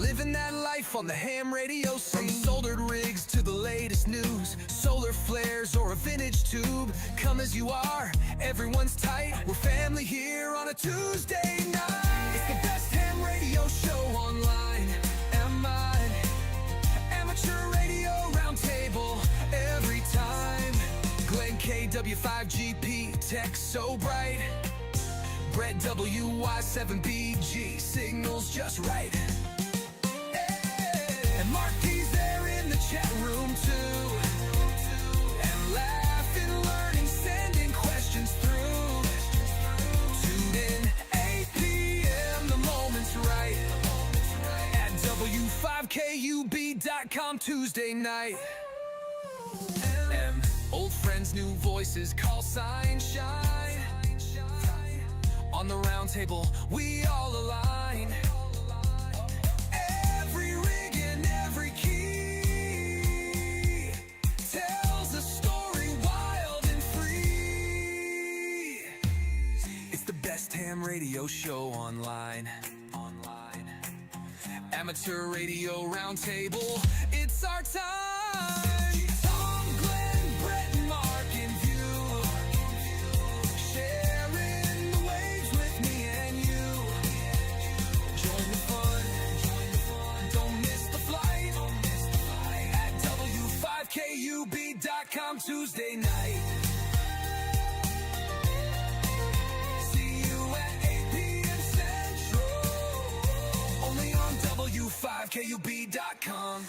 living that life on the ham radio scene. From soldered rigs to the latest news, solar flares or a vintage tube. Come as you are, everyone's tight. We're family here on a Tuesday night. It's the best ham radio show online and mine. Amateur radio roundtable every time. Glenn K, W5GP, tech so bright. Brett W5KUB-119, signals just right. And Mark P's there in the chat room too. And laughing, learning, sending questions through. Tune in 8 p.m. the moment's right. At W5KUB.com Tuesday night. Old friends, new voices, call sign, shine. On the round table, we all align. Every rig and every key tells a story wild and free. It's the best ham radio show online. Amateur radio roundtable, it's our time. Tom, Glenn, Brett, and Mark in view, sharing the waves with me and you. Join the fun, don't miss the flight. At W5KUB.com Tuesday night. See you at 8 p.m. Central, only on W5KUB.com.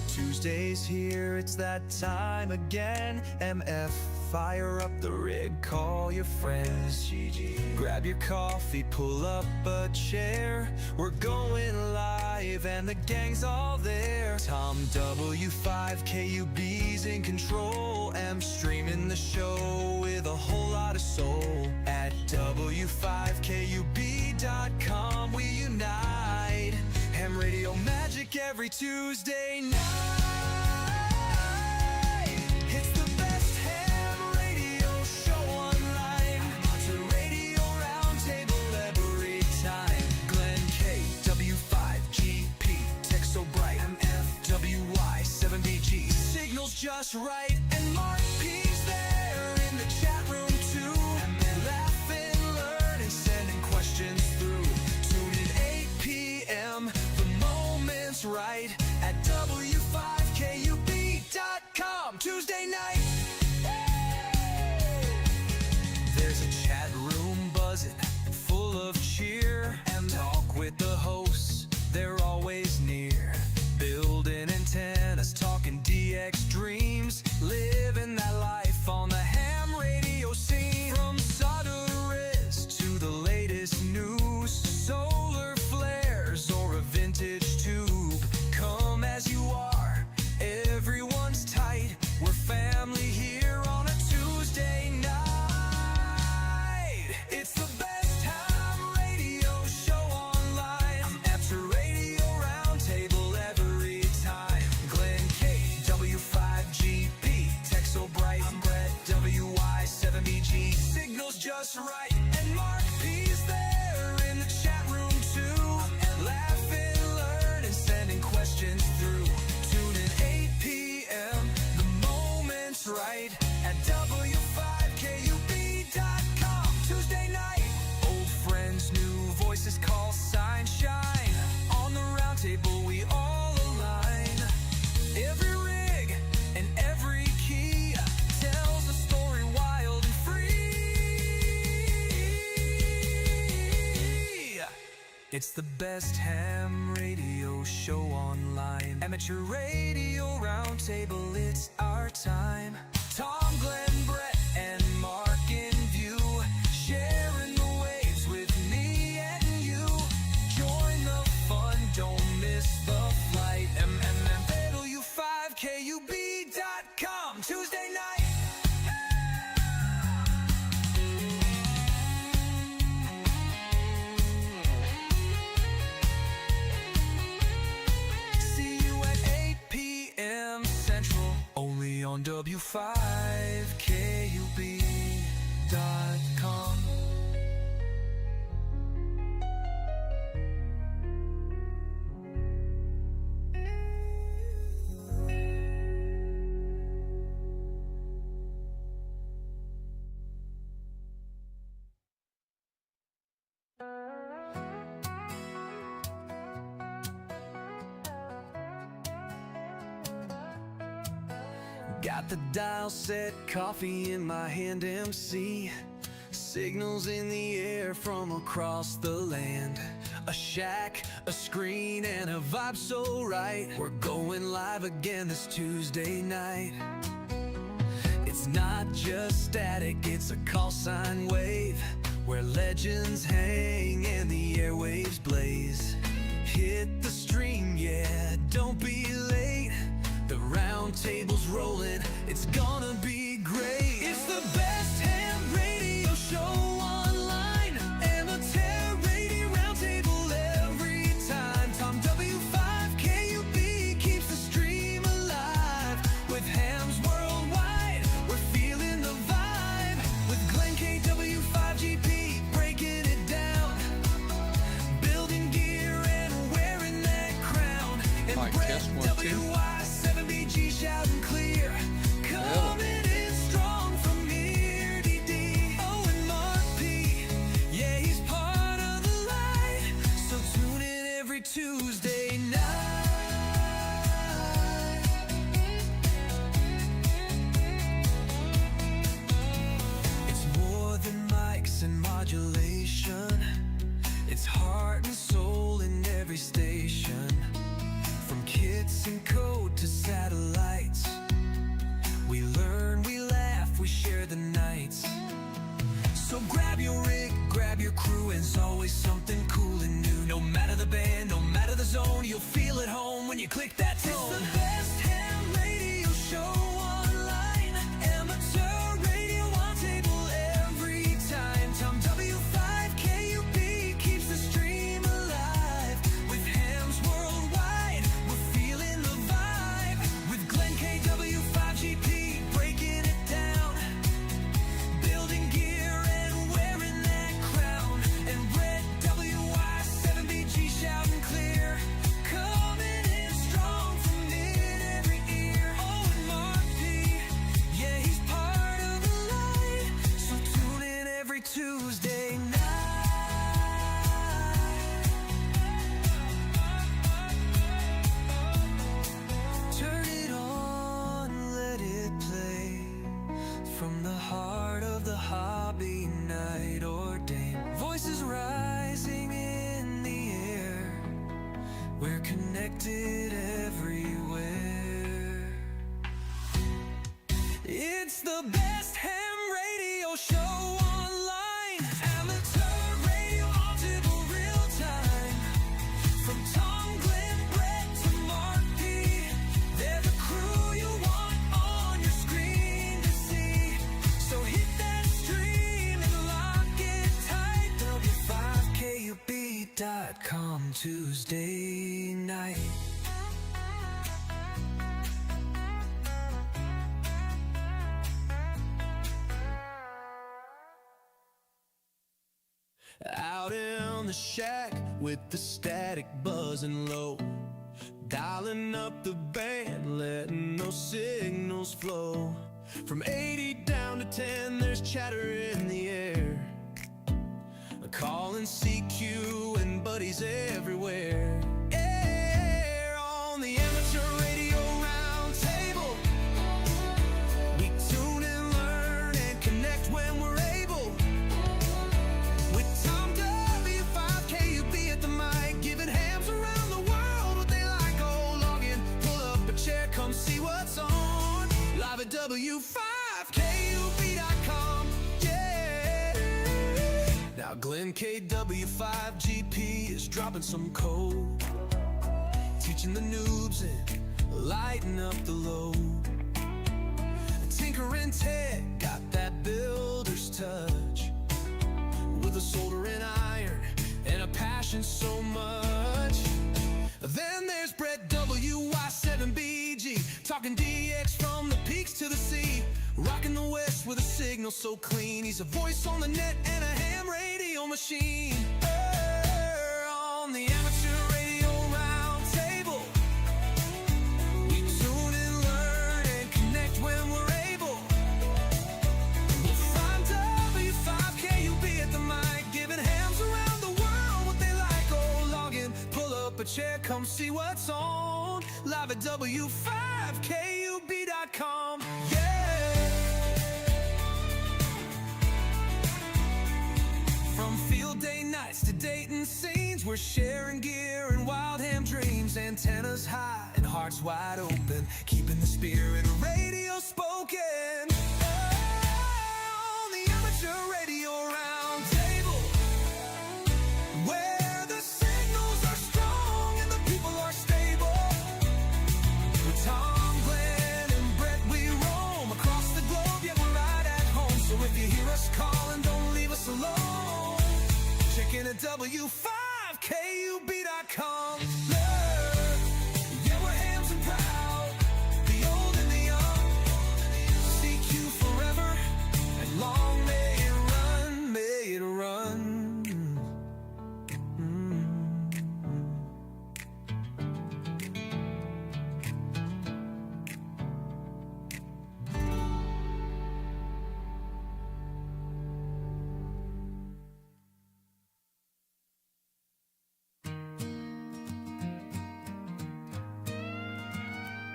Tuesday's here, it's that time again. MF, fire up the rig, call your friends. Grab your coffee, pull up a chair. We're going live and the gang's all there. Tom W5KUB's in control. M streaming the show with a whole lot of soul. At W5KUB.com we unite. Ham radio magic every Tuesday night. It's the best ham radio show online. It's a radio roundtable every time. Glenn K, W5GP, tech so bright. MF, WY7BG, signals just right. And Mark P's there in the chat room too. And they're laughing, learning, sending questions through. Tune in 8 p.m. the moment's right. At W5KUB.com Tuesday night. There's a chat room buzzing, full of cheer. And talk with the hosts, they're always near. Building antennas, talking DX dreams. Living that life on the ham radio scene. From soldered to the latest news, solar flares or a vintage tube. Come as you are, everyone's tight. We're family here on a Tuesday night. It's the best ham radio show online. After radio roundtable every time. Glenn K, W5GP, tech so bright. Brett, WY7BG, signals just right. And Mark P's there in the chat room too. Laughing, learning, sending questions through. Tune in 8 p.m. the moment's right. At W5KUB.com Tuesday night. Old friends, new voices, call sign, shine. On the roundtable we all align. Every rig and every key tells a story wild and free. It's the best ham radio show online. Amateur radio roundtable, it's our time. Tom, Glenn, Brett, and Mark in view, sharing the waves with me and you. Join the fun, don't miss the flight. W5KUB.com Tuesday night. Got the dial set, coffee in my hand, MC. Signals in the air from across the land. A shack, a screen, and a vibe so right. We're going live again this Tuesday night. It's not just static, it's a call sign wave, where legends hang and the airwaves blaze. Hit the stream, yeah, don't be late. The round table's rolling, it's gonna be great. It's the best ham radio show online. Amateur radio roundtable every time. Tom W5KUB keeps the stream alive. With hams worldwide, we're feeling the vibe. With Glenn KW5GP breaking it down. Building gear and wearing that crown. And Mic Brett test, 1, 2. W5KUB shouting clear. Coming in strong from here, DD. Oh, and Mark P, yeah, he's part of the light. So tune in every Tuesday night. It's more than mics and modulation. It's heart and soul in every station. From kits and code to satellites, we learn, we laugh, we share the nights. So grab your rig, grab your crew, and it's always something cool and new. No matter the band, no matter the zone, you'll feel at home when you click that tone. It's the best ham radio show online. Amateur radio roundtable every time. Tom W5KUB keeps the stream alive. With hams worldwide, we're feeling the vibe. With Glenn KW5GP breaking it down. Building gear and wearing that crown. And Brett W5KUB shouting clear. Coming in strong from in every ear. Oh, and Mark P, yeah, he's part of the light. So tune in every Tuesday night. Turn it on, let it play. From the heart of the hobby, night or day. Voices rising in the air. We're connected everywhere. It's the best ham radio show online. Amateur radio roundtable real time. From Tom, Glenn, Brett to Mark P, they're the crew you want on your screen to see. So hit that stream and lock it tight. W5KUB.com Tuesday night. Out in the shack with the static buzzing low, dialing up the band, letting those signals flow. From 80 down to 10, there's chatter in the air. Calling CQ and buddies everywhere. Yeah, on the amateur radio roundtable, we tune and learn and connect when we're able. With Tom W5KUB at the mic, giving hams around the world what they like. Oh, log in, pull up a chair, come see what's on. Live at W5KUB.com. Yeah. Now Glenn KW5GP is dropping some code, teaching the noobs and lighting up the load. Tinker and Ted got that builder's touch, with a soldering iron and a passion so much. Then there's Brett WY7BG, talking DX from the peaks to the sea, rocking the West with a signal so clean. He's a voice on the net and a ham radio machine. On the amateur radio roundtable, we tune and learn and connect when we're able. We'll find W5KUB at the mic, giving hams around the world what they like. Oh, log in, pull up a chair, come see what's on. Live at W5KUB.com. field day nights to Dayton scenes. We're sharing gear and wild ham dreams. Antennas high and hearts wide open, keeping the spirit of radio spoken. On the amateur radio round table, where the signals are strong and the people are stable. With Tom, Glenn, and Brett, we roam across the globe, yet we're right at home. So if you hear us calling, don't leave us alone. Check in at W5KUB.com. Yeah, we're hams and proud, the old and the young. CQ forever, and long may it run, may it run.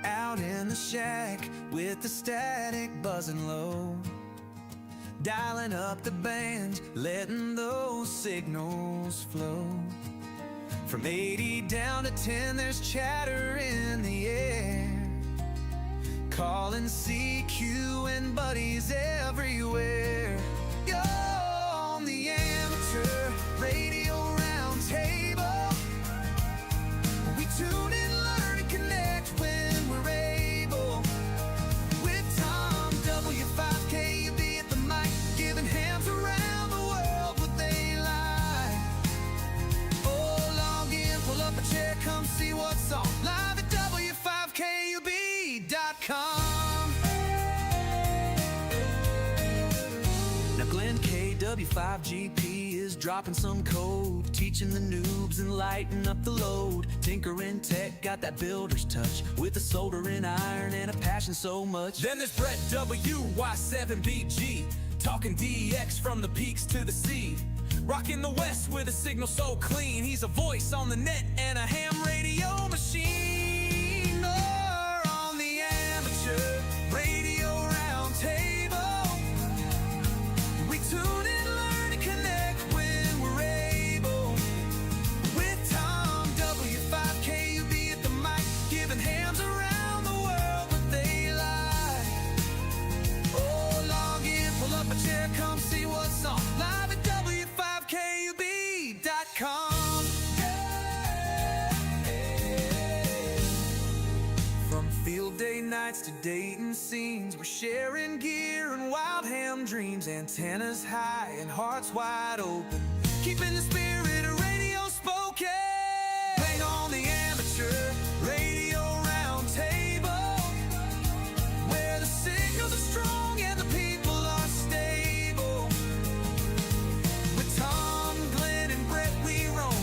Out in the shack with the static buzzing low, dialing up the band, letting those signals flow. From 80 down to 10, there's chatter in the air, calling CQ and buddies everywhere. Yo, on the amateur radio round table, we tune in, learn and connect when we're able. With Tom, W5KUB at the mic, giving hams around the world what they like. Oh, log in, pull up a chair, come see what's on. Live at W5KUB.com. Now Glenn KW5GP is dropping some code, teaching the noobs and lighting up the load. Tinkering tech, got that builder's touch, with a soldering iron and a passion so much. Then there's Brett WY7BG, talking DX from the peaks to the sea. Rocking the West with a signal so clean, he's a voice on the net and a ham radio machine. Or on the amateur radio round table, we tune in, learn and connect when we're able. With Tom, W5KUB at the mic, giving hams around the world what they like. Oh, log in, pull up a chair, come see what's on. Live at W5KUB.com. From field day nights to Dayton scenes, we're sharing gear and wild ham dreams. Antennas high and hearts wide open, keeping the spirit of radio spoken. Playing on the amateur radio round table, where the signals are strong and the people are stable. With Tom, Glenn, and Brett, we roam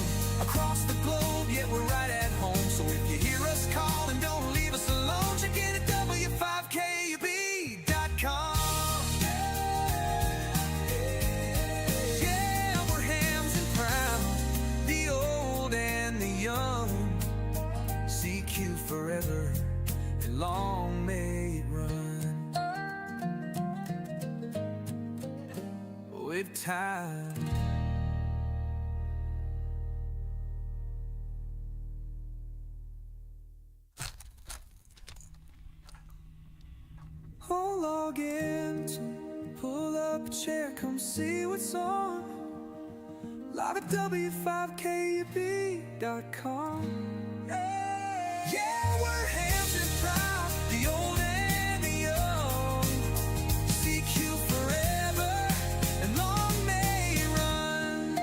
across the globe, yet we're right at home. So if you hear us calling, don't leave us alone. Check in at W5KUB.com. Yeah, we're hams and proud, the old and the young. CQ forever, and long may it run. With time. Oh, log in, pull up a chair, come see what's on. Live at W5KUB.com. Yeah, we're hams and proud, the old and the young. CQ forever, and long may it run.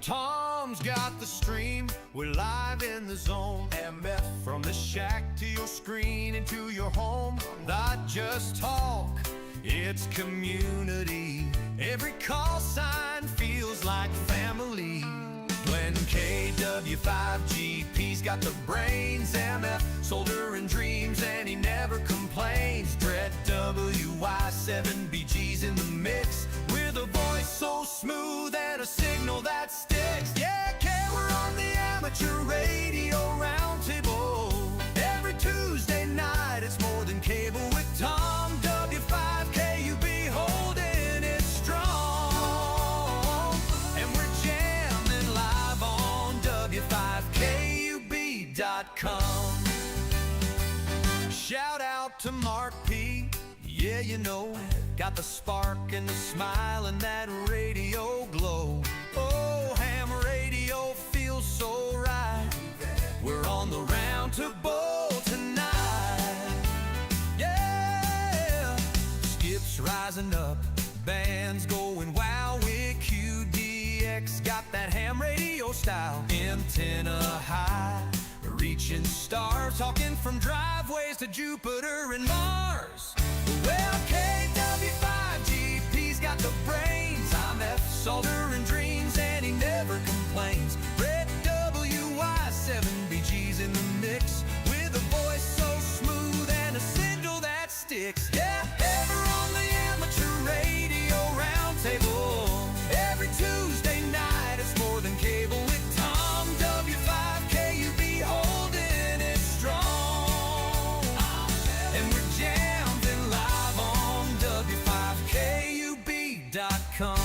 Tom's got the stream, we're live in the zone. MF from the shack to your screen and to your home. Not just talk, it's community. Every call sign feels like family. When KW5GP's got the brains, MF soldering dreams, WY7BG's in the mix, with a voice so smooth and a signal that sticks. Yeah, we're on the amateur radio roundtable. Every Tuesday night, it's more than cable with Tom. W5KUB holding it strong. And we're jamming live on W5KUB.com. Shout out to Mark P. Yeah, you know, got the spark and the smile and that radio glow. Oh, ham radio feels so right. We're on the round to bowl tonight. Yeah, Skip's rising up, band's going wow with QDX. Got that ham radio style, antenna high, reaching stars, talking from driveways to Jupiter and Mars. Well, KW5GP's got the brains. I'm F, soldering dreams, and he never complains. Red WY7BG's in the mix, with a voice so smooth and a signal that sticks. Yeah, ever on the amateur radio roundtable. Every Tuesday night, it's more than cable with Tom. W5KUB holding it strong. And we're jammed in live on W5KUB.com.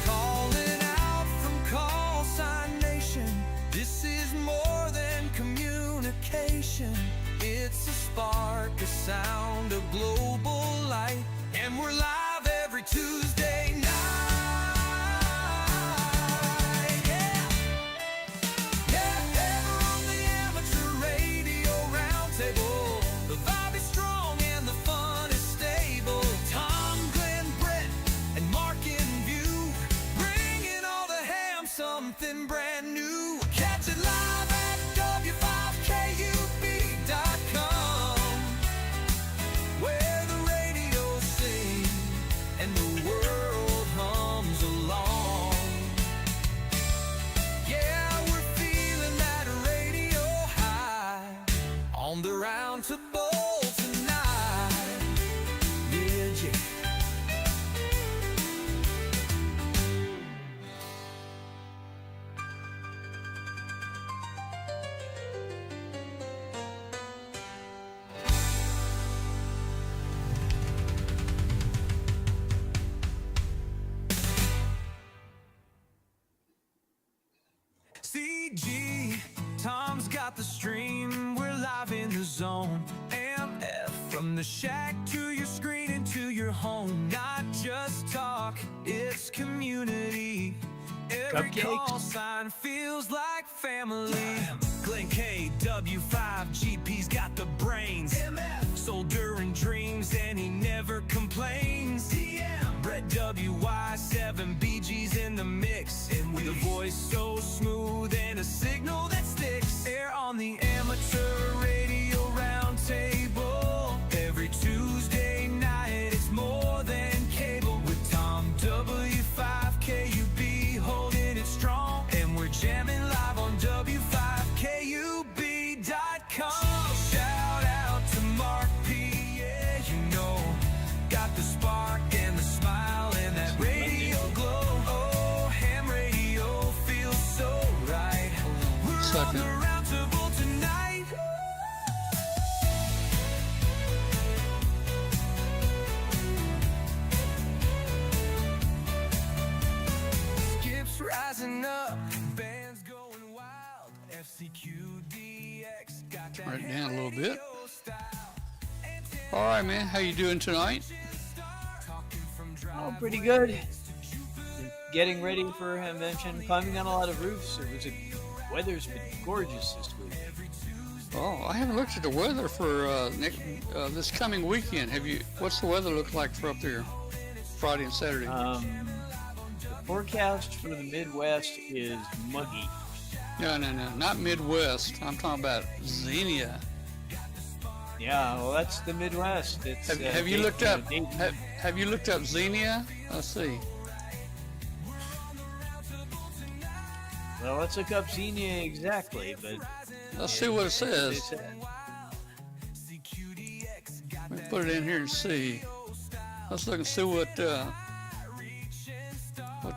Calling out from Call Sign Nation. This is more than communication. It's a spark, a sound, a global light. And we're live every Tuesday night. Ever on the amateur radio roundtable. The vibe is strong and the fun is stable. Tom, Glenn, Brett, and Mark in view, bringing all the ham, something brand new. Catch it live at W5KUB.com, where the radio sings and the world hums along. Yeah, we're feeling that radio high, on the round to bowl tonight. Yeah, Jake. CG, Tom's got the stream, we're live in the zone. MF, from the shack to your screen and to your home. Not just talk, it's community. Every Cupcakes. call sign feels like family. Glenn K, W5GP's got the brains. MF, soldering dreams and he never complains. Brett WY7BG's in the mix, and with a voice so smooth and a signal that sticks. Air on the amateur radio roundtable. Every Tuesday night, it's more than cable with Tom. W5KUB holding it strong, and we're jamming live on W5KUB.com. Shout out to Mark P. Yeah, you know, got the spark and the smile and that radio glow. Oh, ham radio feels so right. We're on the roundtable tonight. Skip's rising up, bands going wild. FCQDX got that Write it down a little bit. radio style. All right, man. How you doing tonight? Oh, pretty good. Getting ready for Hamvention, climbing on a lot of roofs. Weather's been gorgeous this week. Oh, I haven't looked at the weather for this coming weekend. What's the weather look like for up there, Friday and Saturday? The forecast for the Midwest is muggy. No, not Midwest. I'm talking about Xenia. Yeah, well, that's the Midwest. It's, Have you looked up? Dayton. Have you looked up Xenia? Let's see. Well, let's look up Xenia exactly, but Let's see what it says. put it in here and see. Let's look and see what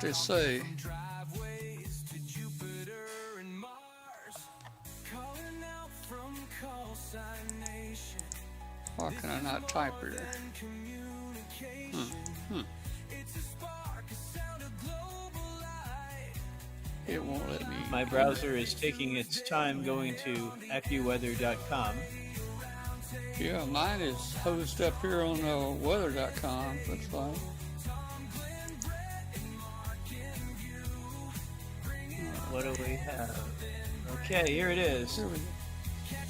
they say. Why can I not type it? It won't let me. My browser is taking its time going to AccuWeather.com. Yeah, mine is hosed up here on weather.com. Looks like. What do we have? Okay, here it is. Here we go.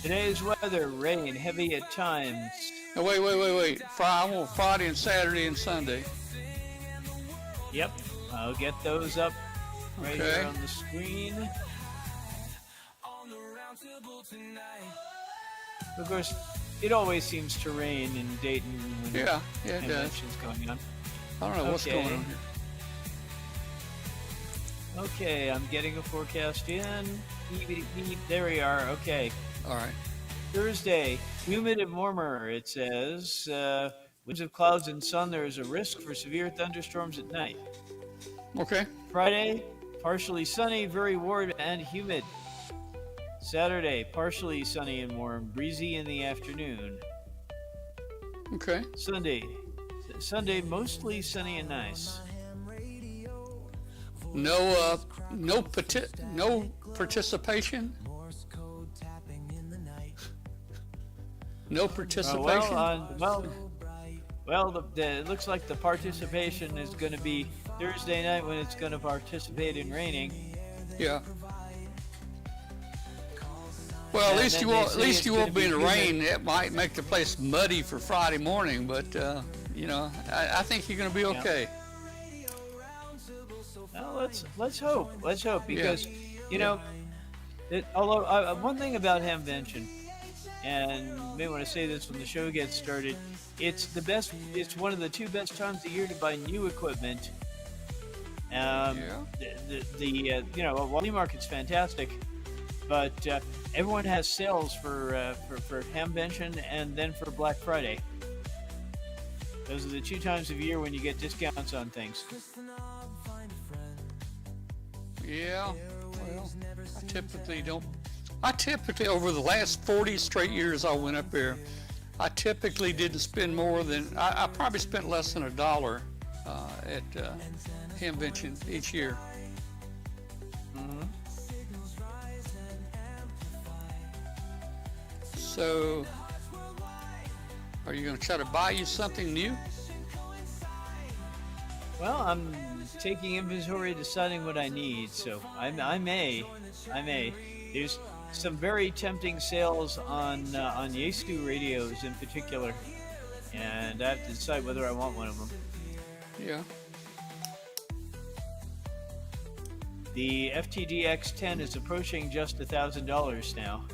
Today's weather: rain, heavy at times. Oh, wait. I want Friday and Saturday and Sunday. Yep, I'll get those up right Okay. here on the screen. Of course, it always seems to rain in Dayton when Yeah, it does. convention's going on. I don't know what's Okay. going on here. Okay, I'm getting a forecast in. Beep. There we are. Okay. All right. Thursday, humid and warmer. It says winds of clouds and sun. There is a risk for severe thunderstorms at night. Okay. Friday, partially sunny, very warm and humid. Saturday, partially sunny and warm, breezy in the afternoon. Okay. Sunday, mostly sunny and nice. No participation. No participation. It looks like the participation is going to be Thursday night when it's going to participate in raining. Yeah. Well, And at least then you they won't. At say least it's you gonna won't be in the be rain. humid. It might make the place muddy for Friday morning, but I think you're going to be okay. Well, let's hope. Let's hope because although one thing about Hamvention, and you may want to say this when the show gets started, it's the best. It's one of the two best times of year to buy new equipment. The flea market's fantastic, but everyone has sales for Hamvention and then for Black Friday. Those are the two times of year when you get discounts on things. Yeah. Well, I typically, over the last 40 straight years I went up there, I typically didn't spend more than, I probably spent less than $1 at Hamvention each year. Mm-hmm. So, are you going to try to buy you something new? Well, I'm taking inventory, deciding what I need. So I may. There's some very tempting sales on Yaesu radios in particular, and I have to decide whether I want one of them. Yeah. The FTD X10 is approaching just $1,000 now.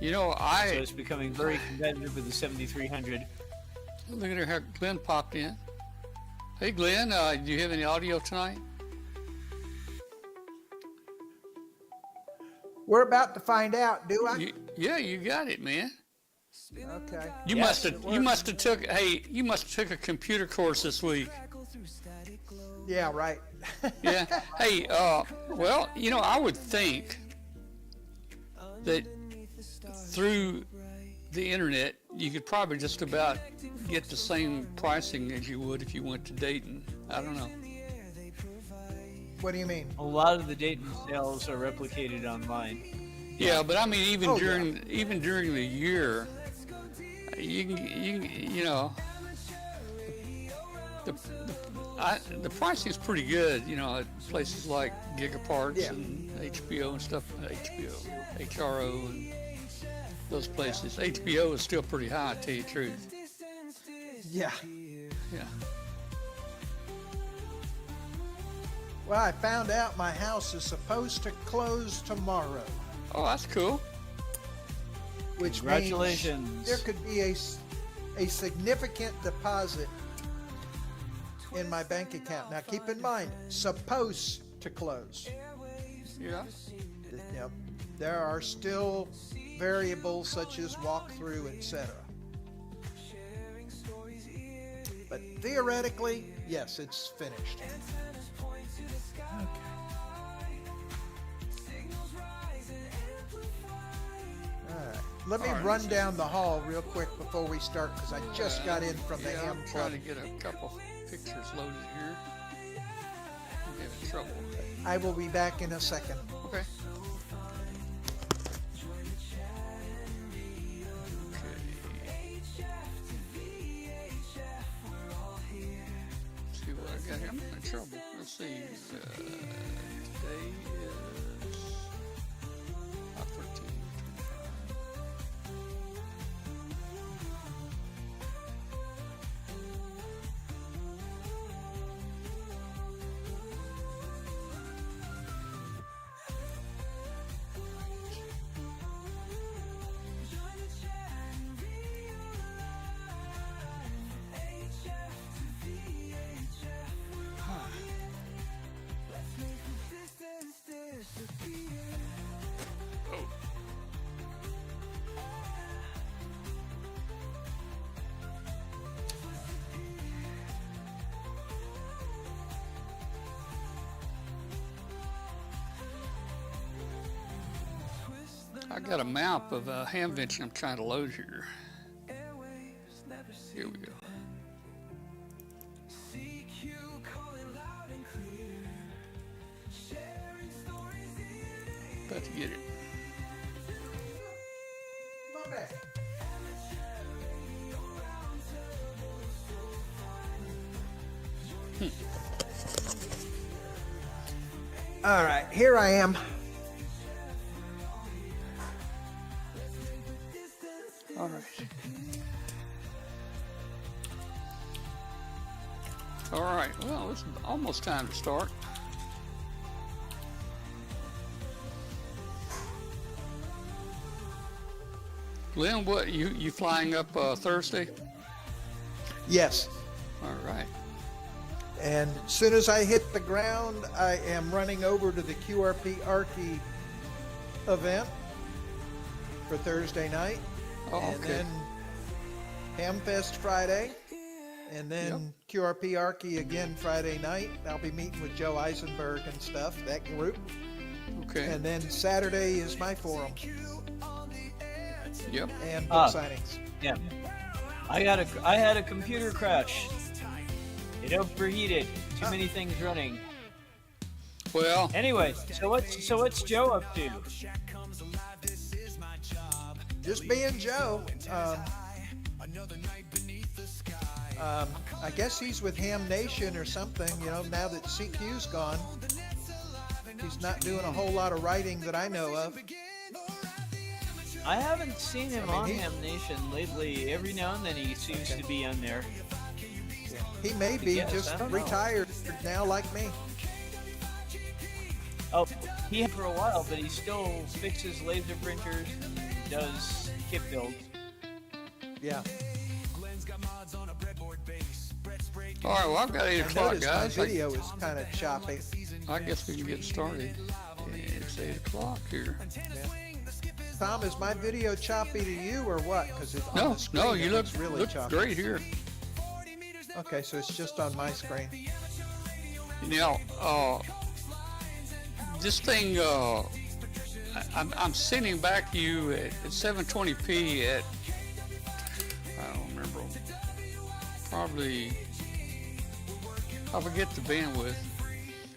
So it's becoming very competitive with the 7300. Look at how Glenn popped in. Hey, Glenn, do you have any audio tonight? We're about to find out, do I? Yeah, you got it, man. Okay. You Yes, must have took a computer course this week. Yeah, right. Yeah. Hey, well, I would think that through the internet, you could probably just about get the same pricing as you would if you went to Dayton. I don't know. What do you mean? A lot of the Dayton sales are replicated online. Yeah, but I mean, even Oh, during the year, the pricing is pretty good. At places like Gigaparts Yeah. and HBO and stuff. HRO and those places. HBO is still pretty high, to tell you the truth. Yeah. Yeah. Well, I found out my house is supposed to close tomorrow, Oh, that's cool. which Congratulations. means there could be a significant deposit in my bank account. Now, keep in mind, supposed to close. Yeah. Yep. There are still variables such as walkthrough, etc. But theoretically, yes, it's finished. Alright. Let me run down the hall real quick before we start, because I just got in from the ham I'm club. trying to get a couple pictures loaded here. I'm having trouble. I will be back in a second. Okay. See what I got here. I'm in trouble. Let's see. Today is 13. I got a map of Hamvention I'm trying to load here. Here we go. About to get it. Come on back. All right, here I am. All right. All right. Well, it's almost time to start. Glenn, what you flying up Thursday? Yes. All right. And as soon as I hit the ground, I am running over to the QRP Archie event for Thursday night. Oh, And okay. then Hamfest Friday. And then QRP Archie again Friday night. I'll be meeting with Joe Eisenberg and stuff, that group. Okay. And then Saturday is my forum Yep. and book signings. Yeah. I had a computer crash. It overheated. Too many things running. Well, Anyway, so what's Joe up to? Just being Joe. I guess he's with Ham Nation or something, you know, now that CQ's gone. He's not doing a whole lot of writing that I know of. I haven't seen him I mean, on he- Ham Nation lately. Every now and then he seems to be on there. He may be Yes, just I don't know. retired now like me. Oh, he had for a while, but he still fixes laser printers and does kit builds. Yeah. all right. Well, I've got 8 I o'clock, noticed my guys. video is kind of choppy. I guess we can get started. It's 8 o'clock here. Tom, is my video choppy to you or what? Because it's on No, the screen, no, it you look looks really look choppy. great here. Okay, so it's just on my screen. Now, this thing, I'm sending back to you at 720p at, I don't remember, probably, I forget the bandwidth,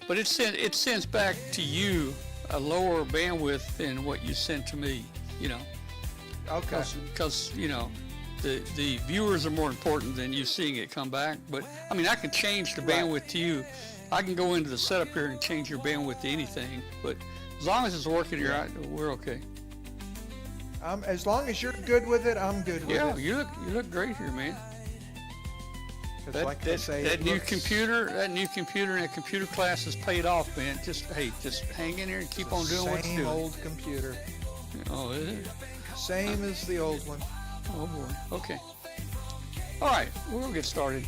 but it sends back to you a lower bandwidth than what you sent to me, you know, Okay. because you know, the viewers are more important than you seeing it come back. But I mean, I can change the bandwidth to you. I can go into the setup here and change your bandwidth to anything. But as long as it's working here, we're okay. As long as you're good with it, I'm good with Yeah, it. you look great here, man. 'Cause like I say, That it new looks computer and that computer class has paid off, man. Just hang in there and keep on doing what you're same doing. old computer. Oh, is it? Same as the old one. Oh boy. Okay. All right, we'll get started.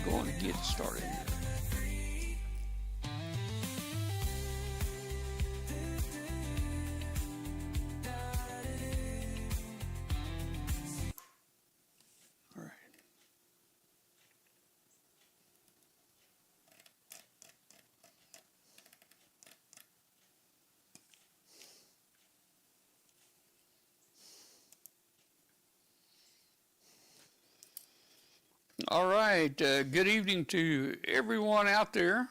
Going to get started here. All right, good evening to everyone out there.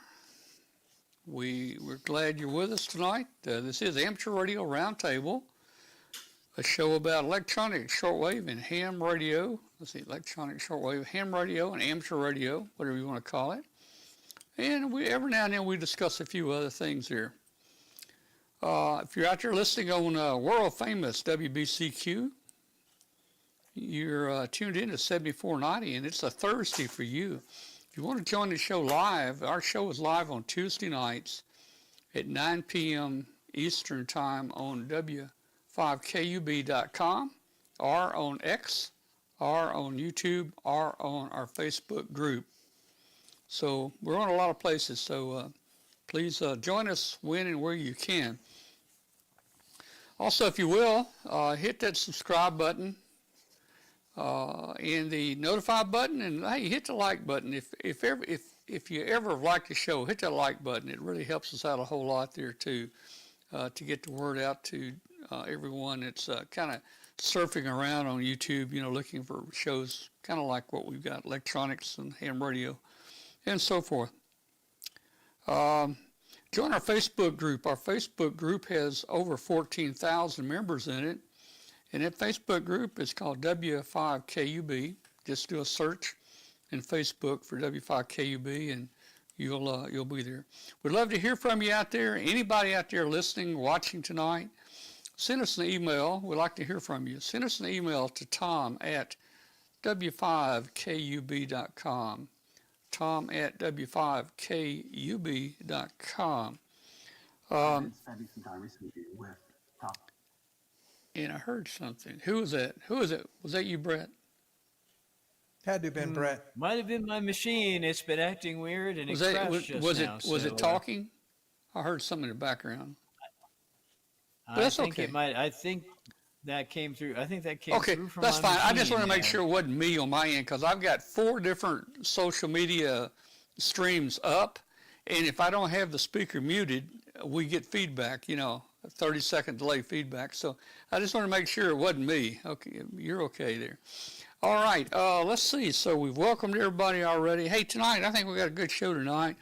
We're glad you're with us tonight. This is Amateur Radio Roundtable, a show about electronic shortwave and ham radio. Let's see, electronic shortwave, ham radio, and amateur radio, whatever you want to call it. And every now and then we discuss a few other things here. If you're out there listening on world famous WBCQ, you're tuned in to 7490, and it's a Thursday for you. If you want to join the show live, our show is live on Tuesday nights at 9 p.m. Eastern Time on W5KUB.com, or on X, or on YouTube, or on our Facebook group. So we're on a lot of places, so please join us when and where you can. Also, if you will, hit that subscribe button and the notify button, and hey, hit the like button. If you ever like the show, hit that like button. It really helps us out a whole lot there too, to get the word out to everyone that's kind of surfing around on YouTube, looking for shows kind of like what we've got, electronics and ham radio and so forth. Join our Facebook group. Our Facebook group has over 14,000 members in it. And that Facebook group is called W5KUB. Just do a search in Facebook for W5KUB and you'll be there. We'd love to hear from you out there. Anybody out there listening, watching tonight, send us an email. We'd like to hear from you. Send us an email to tom@w5kub.com. tom@w5kub.com. Spending some time recently with Tom. And I heard something. Who was that? Was that you, Brett? Had to have been Brett. Might have been my machine. It's been acting weird, and Was it crashed just now. Was it talking? I heard something in the background. I think it might. I think that came through. I think that came through from that's my fine. I just machine want to make there. sure it wasn't me on my end, because I've got 4 different social media streams up, and if I don't have the speaker muted, we get feedback, a 30-second delay feedback. So I just want to make sure it wasn't me. Okay, you're okay there. All right, let's see. So we've welcomed everybody already. Hey, tonight, I think we got a good show tonight.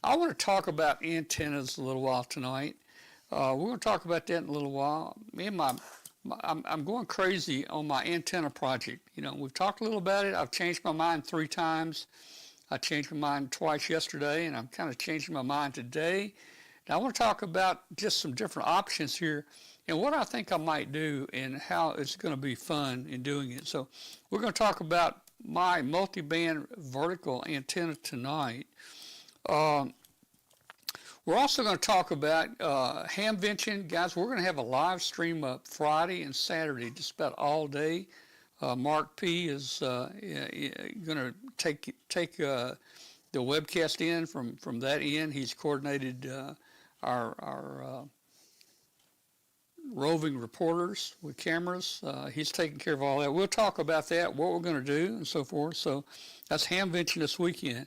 I want to talk about antennas a little while tonight. We're going to talk about that in a little while. Me and I'm going crazy on my antenna project. We've talked a little about it. I've changed my mind 3 times. I changed my mind twice yesterday, and I'm kind of changing my mind today. Now, I want to talk about just some different options here and what I think I might do and how it's going to be fun in doing it. So we're going to talk about my multi-band vertical antenna tonight. We're also going to talk about Hamvention. Guys, we're going to have a live stream up Friday and Saturday, just about all day. Mark P. is going to take the webcast in from that end. He's coordinated our roving reporters with cameras. He's taking care of all that. We'll talk about that, what we're going to do, and so forth. So that's Hamvention this weekend.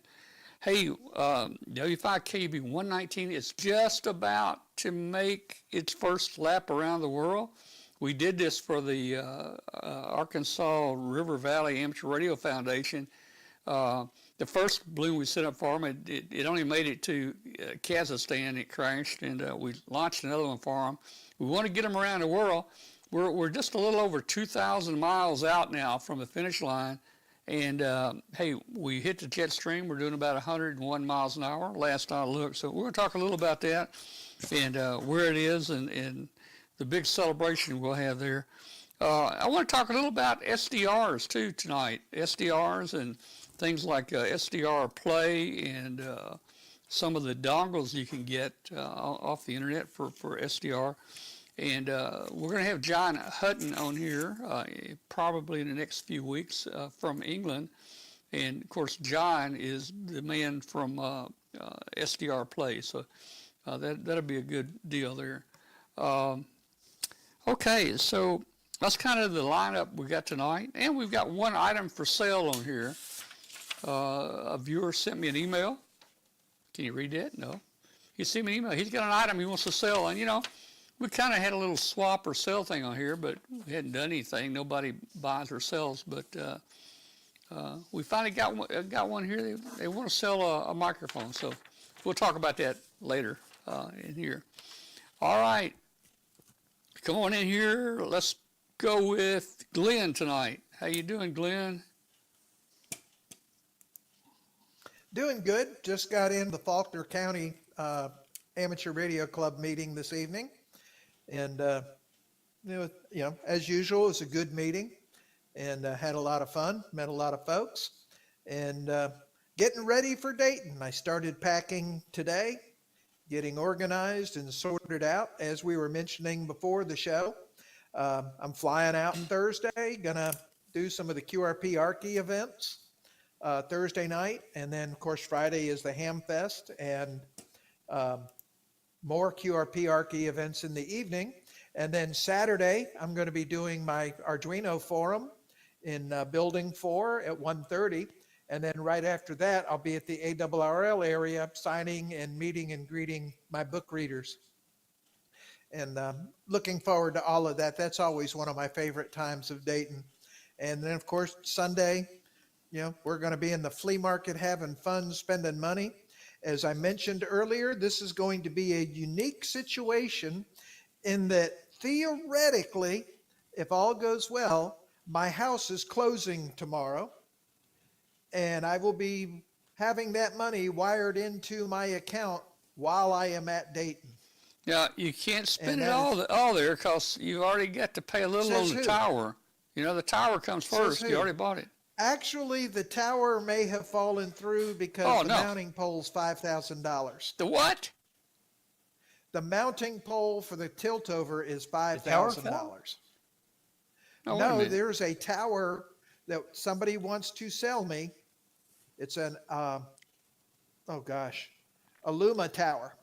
Hey, W5KUB-119 is just about to make its first lap around the world. We did this for the Arkansas River Valley Amateur Radio Foundation. The first balloon we set up for them, it only made it to Kazakhstan. It crashed, and we launched another one for them. We want to get them around the world. We're just a little over 2,000 miles out now from the finish line. And, hey, we hit the jet stream. We're doing about 101 miles an hour, last I looked. So we're going to talk a little about that and where it is and the big celebration we'll have there. I want to talk a little about SDRs, too, tonight. SDRs and things like SDR Play and some of the dongles you can get off the internet for SDR. And we're going to have John Hutton on here probably in the next few weeks from England. And, of course, John is the man from SDR Play. So that'll be a good deal there. Okay, so that's kind of the lineup we got tonight. And we've got one item for sale on here. A viewer sent me an email. Can you read that? No. He sent me an email. He's got an item he wants to sell. And, we kind of had a little swap or sell thing on here, but we hadn't done anything. Nobody buys or sells. But We finally got one here. They want to sell a microphone, so we'll talk about that later in here. All right, come on in here. Let's go with Glenn tonight. How you doing, Glenn? Doing good. Just got in the Faulkner County Amateur Radio Club meeting this evening, and as usual, it was a good meeting, and had a lot of fun. Met a lot of folks, and getting ready for Dayton. I started packing today, getting organized and sorted out. As we were mentioning before the show, I'm flying out Thursday. Gonna do some of the QRP Archie events Thursday night, and then of course Friday is the Ham Fest, and more QRP Archie events in the evening. And then Saturday I'm going to be doing my Arduino forum in building 4 at 1:30, and then right after that I'll be at the ARRL area signing and meeting and greeting my book readers, and looking forward to all of that. That's always one of my favorite times of Dayton. And then of course Sunday, we're going to be in the flea market having fun, spending money. As I mentioned earlier, this is going to be a unique situation in that theoretically, if all goes well, my house is closing tomorrow, and I will be having that money wired into my account while I am at Dayton. Yeah, you can't spend it all there because you already got to pay a little on the tower. The tower comes first. You already bought it. Actually, the tower may have fallen through because the mounting pole's $5,000. The what? The mounting pole for the tilt over is $5,000. No, there's a tower that somebody wants to sell me. It's an Illuma tower,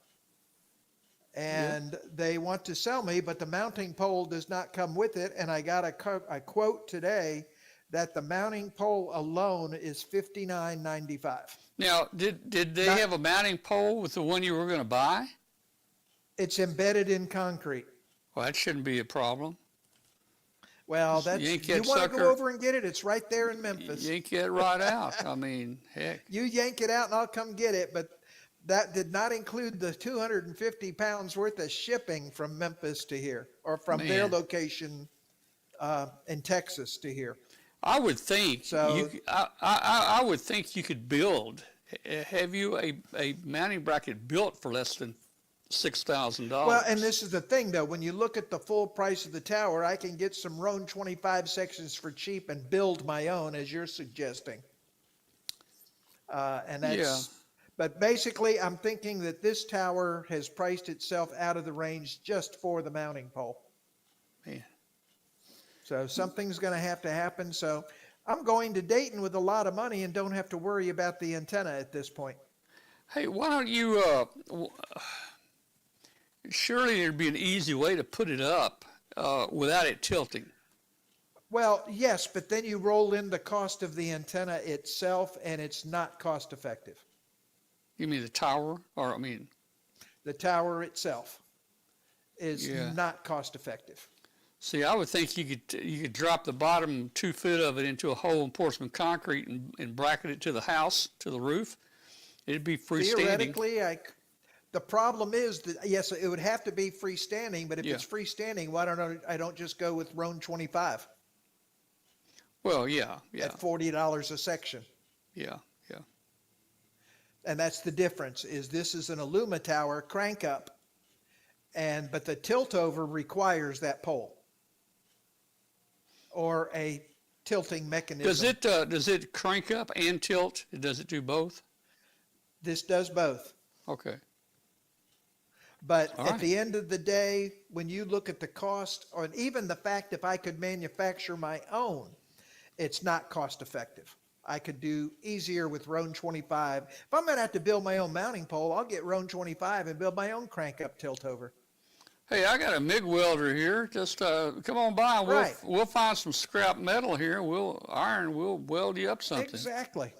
and they want to sell me, but the mounting pole does not come with it. And I got a quote today that the mounting pole alone is $59.95. Now, did they have a mounting pole with the one you were going to buy? It's embedded in concrete. Well, that shouldn't be a problem. Well, you want to go over and get it? It's right there in Memphis. Yank it right out. I mean, heck. You yank it out and I'll come get it, but that did not include the 250 pounds worth of shipping from Memphis to here, or from their location in Texas to here. I would think I would think you could build. Have you a mounting bracket built for less than $6,000? Well, and this is the thing though, when you look at the full price of the tower, I can get some Roan 25 sections for cheap and build my own, as you're suggesting. But basically I'm thinking that this tower has priced itself out of the range just for the mounting pole. Man. So something's going to have to happen. So I'm going to Dayton with a lot of money and don't have to worry about the antenna at this point. Hey, why don't you, surely there'd be an easy way to put it up without it tilting. Well, yes, but then you roll in the cost of the antenna itself, and it's not cost effective. You mean the tower? The tower itself is not cost effective. See, I would think you could drop the bottom 2 feet of it into a hole in Portsmouth concrete and bracket it to the house, to the roof. It'd be freestanding. Theoretically, the problem is that, yes, it would have to be freestanding, but if it's freestanding, why don't I just go with Roan 25? Well, yeah. At $40 a section. Yeah. And that's the difference, is this is an Illuma tower crank up, but the tilt over requires that pole or a tilting mechanism. Does it crank up and tilt? Does it do both? This does both. Okay. But at the end of the day, when you look at the cost, or even the fact if I could manufacture my own, it's not cost effective. I could do easier with Roan 25. If I'm going to have to build my own mounting pole, I'll get Roan 25 and build my own crank up tilt over. Hey, I got a MIG welder here. Just come on by. We'll find some scrap metal here. We'll weld you up something. Exactly.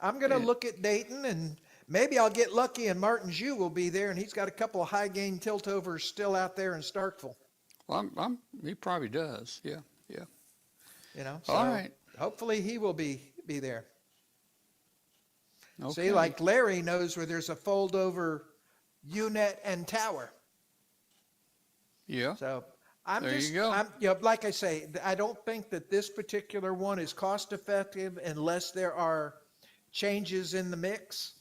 I'm going to look at Dayton, and maybe I'll get lucky and Martin Jew will be there, and he's got a couple of high gain tilt overs still out there in Starkville. Well, he probably does. Yeah. So all right. Hopefully he will be be there. Okay. See, like Larry knows where there's a fold over UNet and tower. Yeah. So I'm There you just, go. like I say, I don't think that this particular one is cost effective unless there are changes in the mix.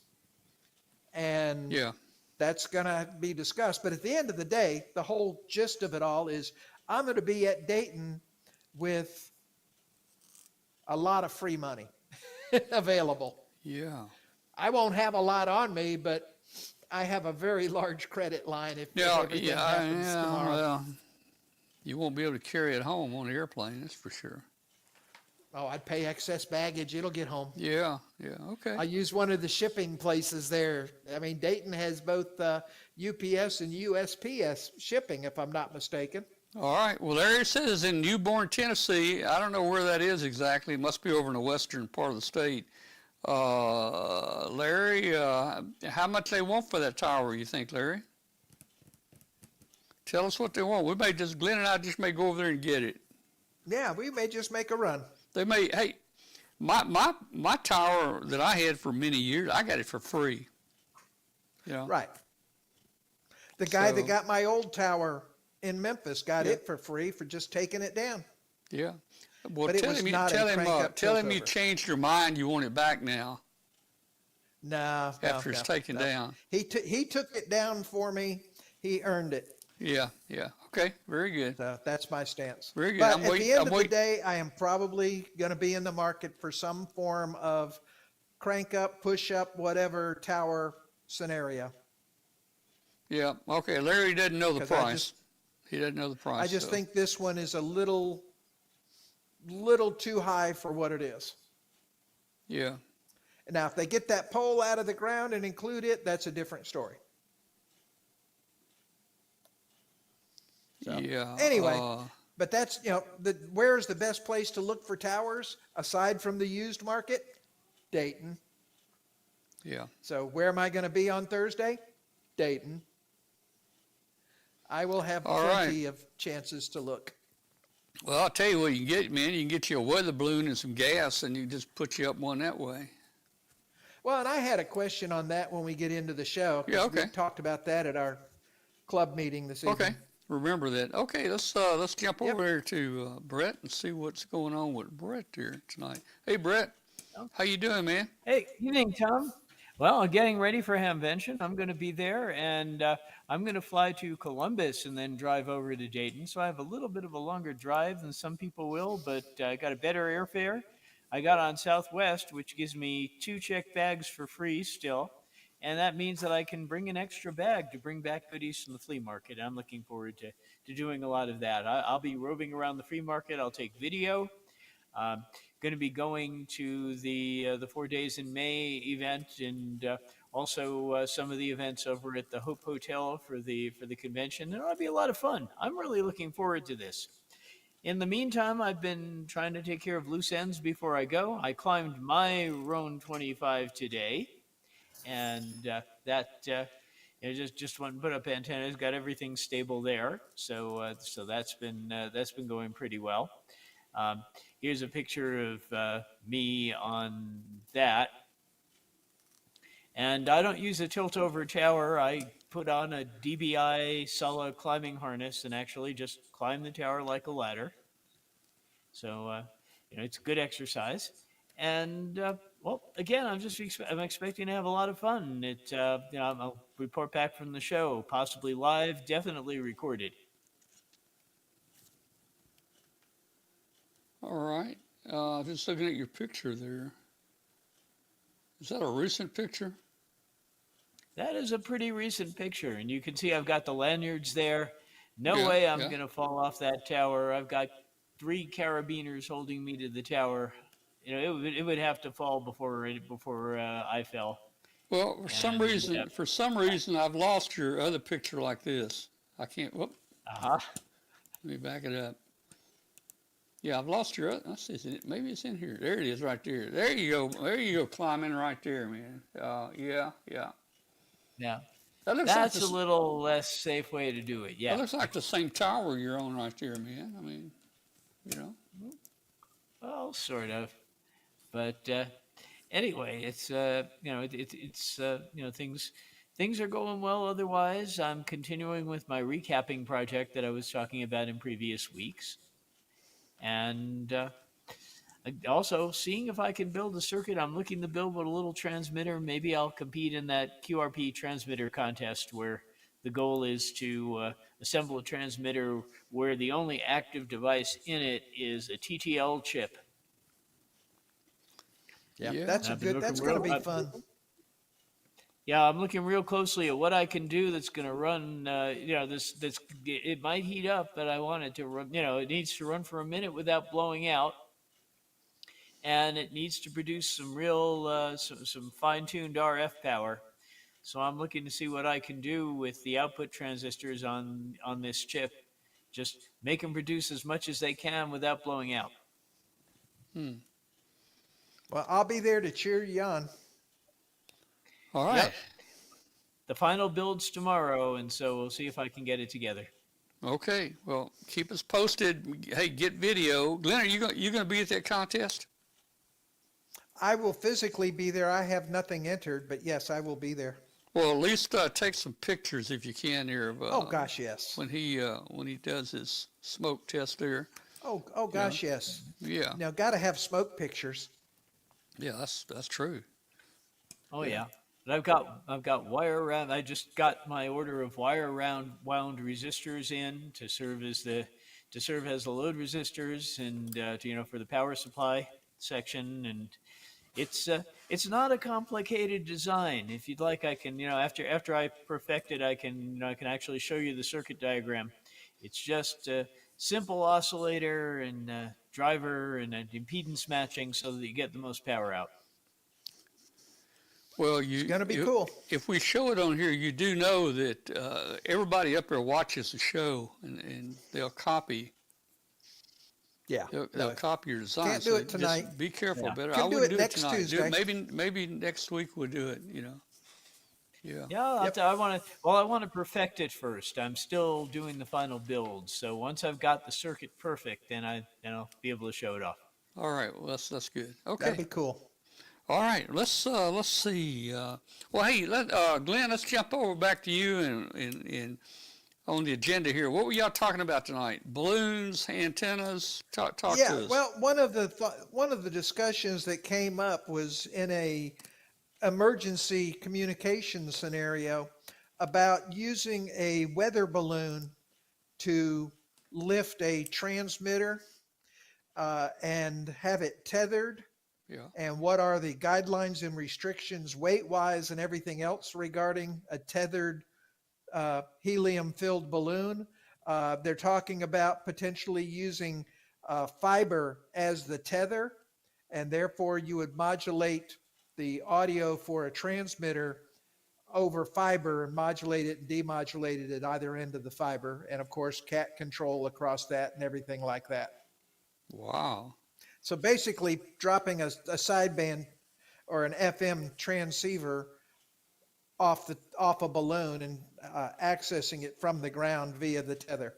And Yeah. that's going to be discussed. But at the end of the day, the whole gist of it all is I'm going to be at Dayton with a lot of free money available. Yeah. I won't have a lot on me, but I have a very large credit line if Yeah. everything Yeah. happens tomorrow. Well, you won't be able to carry it home on the airplane, that's for sure. Oh, I'd pay excess baggage. It'll get home. Yeah. Yeah. Okay. I use one of the shipping places there. I mean, Dayton has both UPS and USPS shipping, if I'm not mistaken. All right. Well, there it says in Newborn, Tennessee. I don't know where that is exactly. It must be over in the western part of the state. Larry, how much they want for that tower, you think, Larry? Tell us what they want. We may just, Glenn and I just may go over there and get it. Yeah, we may just make a run. They may, hey, my tower that I had for many years, I got it for free. You know? Right. The guy that So- got my old tower in Memphis got Yeah. it for free for just taking it down. Yeah. Well, But it tell was him, not a tell him, crank-up tell him you tilt-over. changed your mind. You want it back now No, after it's taken down. He took it down for me. He earned it. Yeah. Yeah. Okay. Very good. So that's my stance. Very good. But I'm at waiting- the end I'm of the waiting- day, I am probably going to be in the market for some form of crank up, push up, whatever tower scenario. Yeah. Okay. Larry doesn't know the 'Cause I price. He doesn't know the price. I just so- think this one is a little too high for what it is. Yeah. Now, if they get that pole out of the ground and include it, that's a different story. So, Yeah. anyway, but that's, where's the best place to look for towers aside from the used market? Dayton. Yeah. So where am I going to be on Thursday? Dayton. I will have All right. plenty of chances to look. Well, I'll tell you what you can get, man. You can get you a weather balloon and some gas, and you just put you up one that way. Well, and I had a question on that when we get into the show. 'cause Yeah, okay. We talked about that at our club meeting this evening. Okay. Remember that. Okay, let's jump Yep. over there to Brett and see what's going on with Brett here tonight. Hey, Brett, how you doing, man? Hey, evening, Tom. Well, getting ready for Hamvention. I'm going to be there, and I'm going to fly to Columbus and then drive over to Dayton. So I have a little bit of a longer drive than some people will, but I got a better airfare. I got on Southwest, which gives me 2 check bags for free still. And that means that I can bring an extra bag to bring back goodies from the flea market. I'm looking forward to doing a lot of that. I'll be roving around the flea market. I'll take video. Going to be going to the 4 Days in May event, and also some of the events over at the Hope Hotel for the convention. It'll be a lot of fun. I'm really looking forward to this. In the meantime, I've been trying to take care of loose ends before I go. I climbed my Roan 25 today, and just went and put up antennas, got everything stable there. So that's been going pretty well. Here's a picture of me on that. And I don't use a tilt-over tower. I put on a DBI Sala climbing harness and actually just climb the tower like a ladder. So, it's good exercise. And, well, again, I'm expecting to have a lot of fun. I'll report back from the show, possibly live, definitely recorded. All right. Just looking at your picture there. Is that a recent picture? That is a pretty recent picture, and you can see I've got the lanyards there. No Yeah, way I'm yeah. going to fall off that tower. I've got 3 carabiners holding me to the tower. It would have to fall before I fell. Well, for some reason, I've lost your other picture like this. I can't. Whoop. Let me back it up. Yeah, I've lost your other. Let's see. Maybe it's in here. There it is, right there. There you go. There you go, climbing right there, man. Yeah. Yeah. That looks That's like a little less safe way to do it. That Yeah. looks like the same tower you're on right there, man. I mean, Well, sort of. But anyway, it's things are going well. Otherwise, I'm continuing with my recapping project that I was talking about in previous weeks, and also seeing if I can build a circuit. I'm looking to build with a little transmitter. Maybe I'll compete in that QRP transmitter contest where the goal is to assemble a transmitter where the only active device in it is a TTL chip. Yeah. That's I've been that's looking going to real- be fun. Yeah, I'm looking real closely at what I can do that's going to run. It might heat up, but I want it to run. It needs to run for a minute without blowing out, and it needs to produce some real, some fine-tuned RF power. So I'm looking to see what I can do with the output transistors on this chip. Just make them produce as much as they can without blowing out. Well, I'll be there to cheer you on. All right. Yep. The final build's tomorrow, and so we'll see if I can get it together. Okay. Well, keep us posted. Hey, get video. Glenn, are you going to be at that contest? I will physically be there. I have nothing entered, but yes, I will be there. Well, at least take some pictures if you can here of Oh gosh, yes. when he does his smoke test there. Oh gosh, yes. Yeah. Now, got to have smoke pictures. Yeah, that's true. Oh yeah. But I've got wire round. I just got my order of wire wound resistors in to serve as the load resistors and for the power supply section. And it's not a complicated design. If you'd like, I can after I perfect it, I can actually show you the circuit diagram. It's just a simple oscillator and driver and impedance matching so that you get the most power out. Well, It's going to be cool. If we show it on here, you do know that everybody up there watches the show and they'll copy. Yeah. They'll copy your design. Can't do it tonight. Just be careful. Yeah. Better. Can I do wouldn't it do next it tonight. Tuesday. Maybe next week we'll do it. Yeah. Yeah, Yep. I want to perfect it first. I'm still doing the final build, so once I've got the circuit perfect, then I'll be able to show it off. All right. Well, that's good. Okay. That'd be cool. All right. Let's see. Well, hey, Glenn, let's jump over back to you and on the agenda here. What were y'all talking about tonight? Balloons, antennas. Talk to us. Well, one of the discussions that came up was in a emergency communication scenario about using a weather balloon to lift a transmitter and have it tethered. Yeah. And what are the guidelines and restrictions weight-wise and everything else regarding a tethered helium-filled balloon? They're talking about potentially using fiber as the tether, and therefore you would modulate the audio for a transmitter over fiber and modulate it and demodulate it at either end of the fiber. And of course, cat control across that and everything like that. Wow. So basically dropping a sideband or an FM transceiver off a balloon and accessing it from the ground via the tether.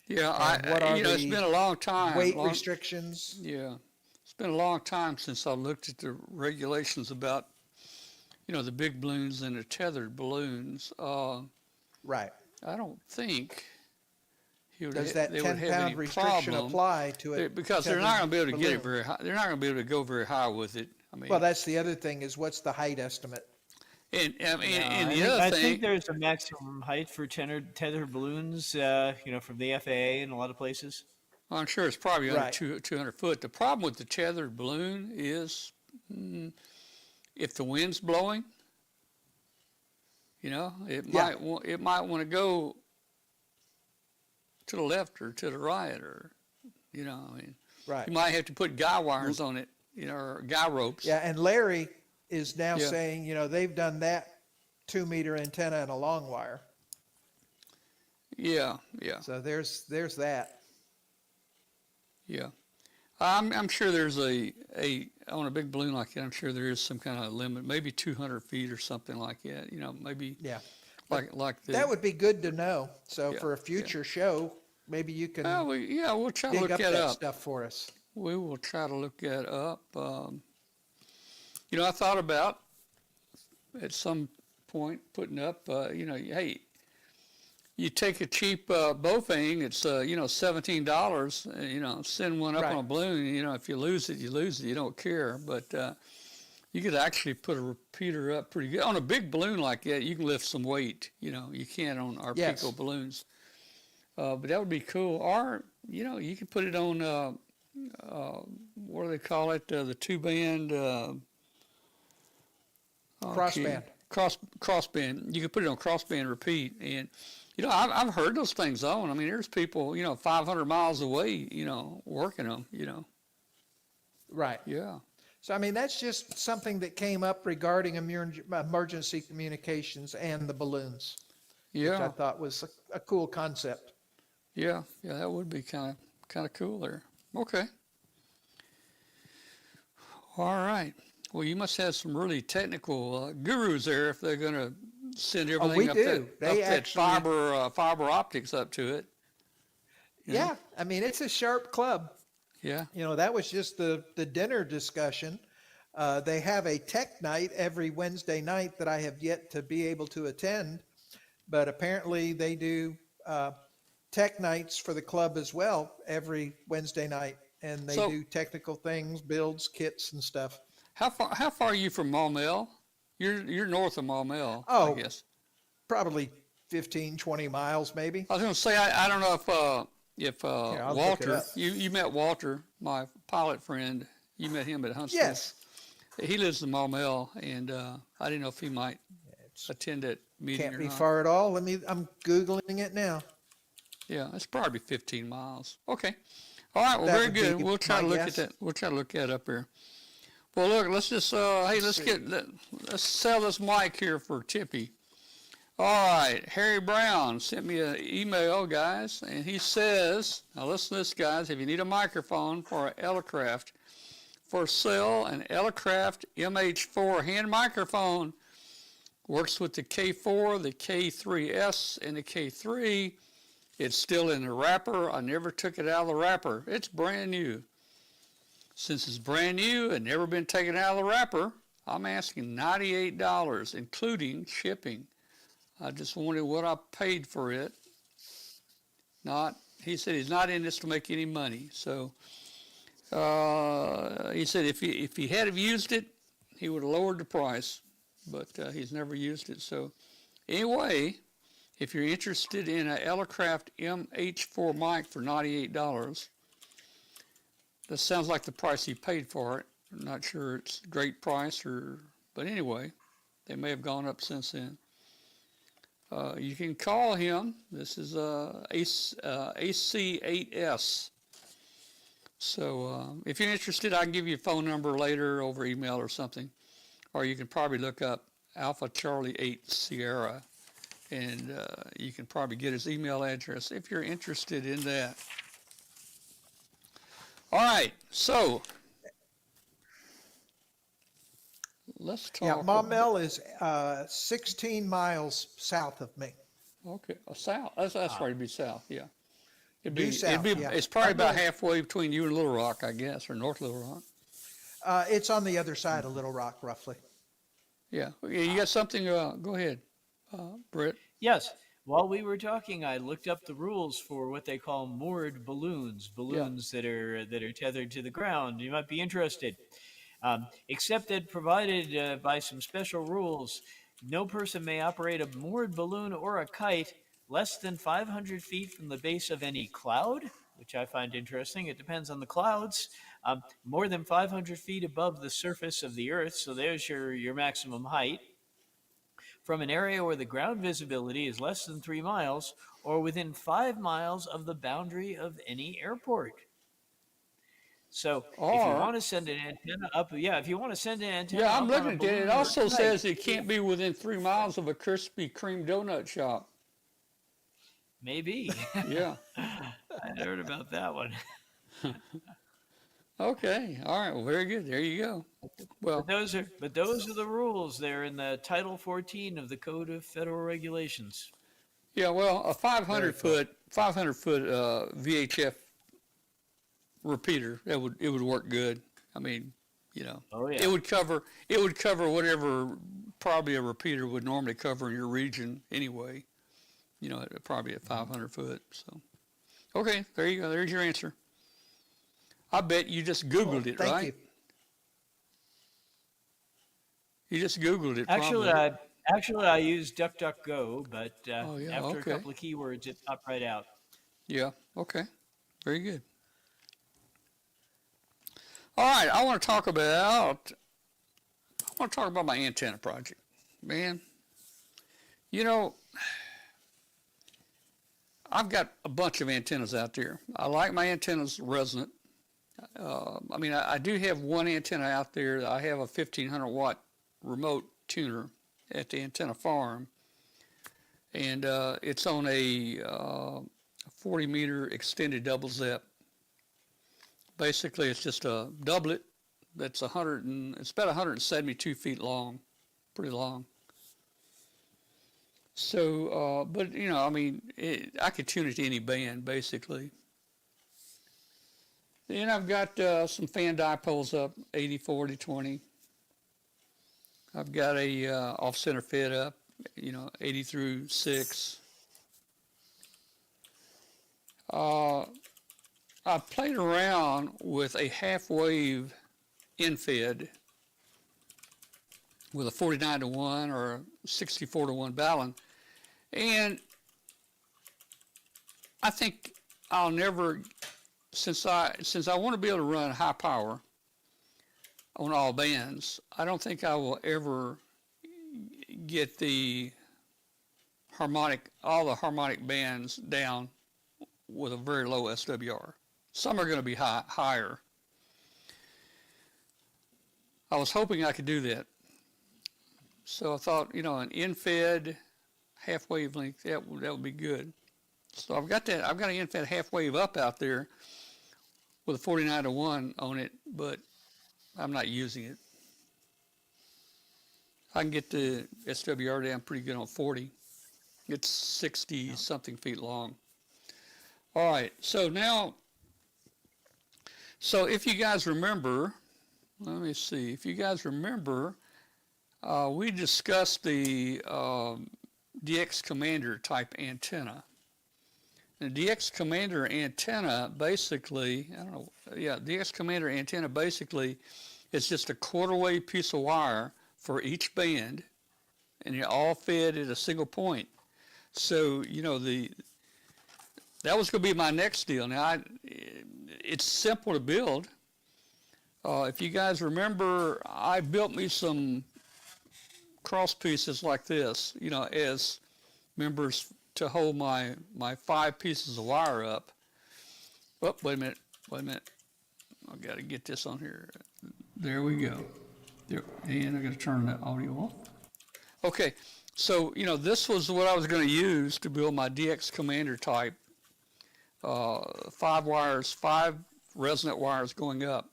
Yeah, And what are it's been a long time. Weight restrictions. Yeah. It's been a long time since I looked at the regulations about, the big balloons and the tethered balloons. Right. I don't think Does that they would have 10-pound any restriction problem apply to it? because they're not going to be able to get it very high. They're not going to be able to go very high with it. I mean, Well, that's the other thing is what's the height estimate? and I think there's a maximum height for tethered balloons, from the FAA in a lot of places. I'm sure it's probably under Right. 200 foot. The problem with the tethered balloon is if the wind's blowing, it might want to go to the left or to the right, or Right. you might have to put guy wires on it, or guy ropes. Yeah, and Larry is now Yeah. saying, they've done that 2-meter antenna and a long wire. Yeah. So there's that. Yeah. I'm sure there's on a big balloon like that, I'm sure there is some kind of limit, maybe 200 feet or something like that, maybe Yeah. like the. That would be good to know. So Yeah, for a future show, maybe you can Well, we'll try to dig look up that that up. stuff for us. We will try to look that up. I thought about at some point putting up, hey, you take a cheap Bofang, it's, $17, send one up Right. on a balloon. If you lose it, you lose it. You don't care. But you could actually put a repeater up pretty good. On a big balloon like that, you can lift some weight. You can't on our Yes. Pico balloons. But that would be cool. Or, you could put it on, what do they call it? The two-band. Crossband. Crossband. You could put it on crossband repeat. And, I've heard those things on. I mean, there's people, 500 miles away, working them, Right. Yeah. So, I mean, that's just something that came up regarding emergency communications and the balloons, which I Yeah. thought was a cool concept. Yeah. Yeah. That would be kind of cool there. Okay. All right. Well, you must have some really technical gurus there if they're going to send everything we up do. They that actually- fiber optics up to it. Yeah. I mean, it's a sharp club. Yeah. That was just the dinner discussion. They have a tech night every Wednesday night that I have yet to be able to attend, but apparently they do tech nights for the club as well every Wednesday night, and they So- do technical things, builds, kits, and stuff. How far are you from Maumelle? You're north of Maumelle, Oh. I guess. Probably 15, 20 miles maybe. I was going to say I don't know if I'll look it Walter, up. you met Walter, my pilot friend. You met him at Huntsville. Yes. He lives in Maumelle, and I didn't know if he might attend that meeting Can't or be not. far at all. I'm Googling it now. Yeah, it's probably 15 miles. Okay. All right. Well, That very would good. be We'll try to my look guess. at that. We'll try to look that up here. Well, look. Let's just let's sell this mic here for Tippy. All right. Harry Brown sent me an email, guys, and he says, now listen to this, guys. If you need a microphone for an Elecraft, for sale, an Elecraft MH4 hand microphone. Works with the K4, the K3S, and the K3. It's still in the wrapper. I never took it out of the wrapper. It's brand new. Since it's brand new and never been taken out of the wrapper, I'm asking $98, including shipping. I just wanted what I paid for it. He said he's not in this to make any money. So he said if he had have used it, he would have lowered the price, but he's never used it. So anyway, if you're interested in an Elecraft MH4 mic for $98, that sounds like the price he paid for it. I'm not sure it's a great price, but anyway, they may have gone up since then. You can call him. This is AC8S. So if you're interested, I can give you a phone number later over email or something. Or you can probably look up Alpha Charlie 8 Sierra, and you can probably get his email address if you're interested in that. All right, so let's talk. Yeah, Maumelle is 16 miles south of me. Okay, south. That's right. It'd be south. Yeah. Due south, yeah. It's probably I'm about gonna- halfway between you and Little Rock, I guess, or North Little Rock. It's on the other side of Little Rock, roughly. Yeah. You got something? Go ahead, Britt. Yes. While we were talking, I looked up the rules for what they call moored balloons that are tethered to the ground. You might be interested. Except that provided by some special rules, no person may operate a moored balloon or a kite less than 500 feet from the base of any cloud, which I find interesting. It depends on the clouds. More than 500 feet above the surface of the earth, so there's your maximum height. From an area where the ground visibility is less than 3 miles, or within 5 miles of the boundary of any airport. So if you want to send an antenna up, if you want to send an antenna Yeah, I'm up on a looking at it. balloon It or also kite, says it can't be within 3 miles of a Krispy Kreme donut shop. maybe. Yeah. I heard about that one. Okay. All right. Well, very good. There you go. Well, Those are the rules. They're in the Title 14 of the Code of Federal Regulations. yeah. Well, a 500 foot VHF repeater. It would work good. I mean, you know, Oh yeah. it would cover whatever probably a repeater would normally cover in your region anyway. You know, probably at 500 foot. So, okay, there you go. There's your answer. I bet you just Googled it, Thank right? you. You just Googled it, Actually, probably. I use DuckDuckGo, but Oh, yeah, after okay. a couple of keywords, it popped right out. Yeah, okay. Very good. All right, I want to talk about my antenna project. Man, you know, I've got a bunch of antennas out there. I like my antennas resonant. I mean, I do have one antenna out there. I have a 1500 watt remote tuner at the antenna farm, and it's on a 40 meter extended double zip. Basically, it's just a doublet that's it's about 172 feet long, pretty long. So, but you know, I mean, I could tune it to any band basically. Then I've got some fan dipoles up, 80, 40, 20. I've got a off-center fed up, you know, 80 through 6. I played around with a half-wave in-fed with a 49 to 1 or a 64 to 1 balun, and I think I'll never, since I want to be able to run high power on all bands, I don't think I will ever get all the harmonic bands down with a very low SWR. Some are going to be higher. I was hoping I could do that. So I thought, you know, an in-fed half wavelength, that would be good. So I've got an in-fed half wave up out there with a 49 to 1 on it, but I'm not using it. I can get the SWR down pretty good on 40. It's 60 something feet long. All right, so if you guys remember, let me see, if you guys remember, we discussed the DX Commander type antenna. The DX Commander antenna basically, DX Commander antenna basically is just a quarter wave piece of wire for each band, and you're all fed at a single point. So, you know, that was going to be my next deal. Now, it's simple to build. If you guys remember, I built me some cross pieces like this, you know, as members to hold my 5 pieces of wire up. Oh, wait a minute. I've got to get this on here. There we go. There, and I've got to turn that audio off. Okay, so, you know, this was what I was going to use to build my DX Commander type. 5 resonant wires going up.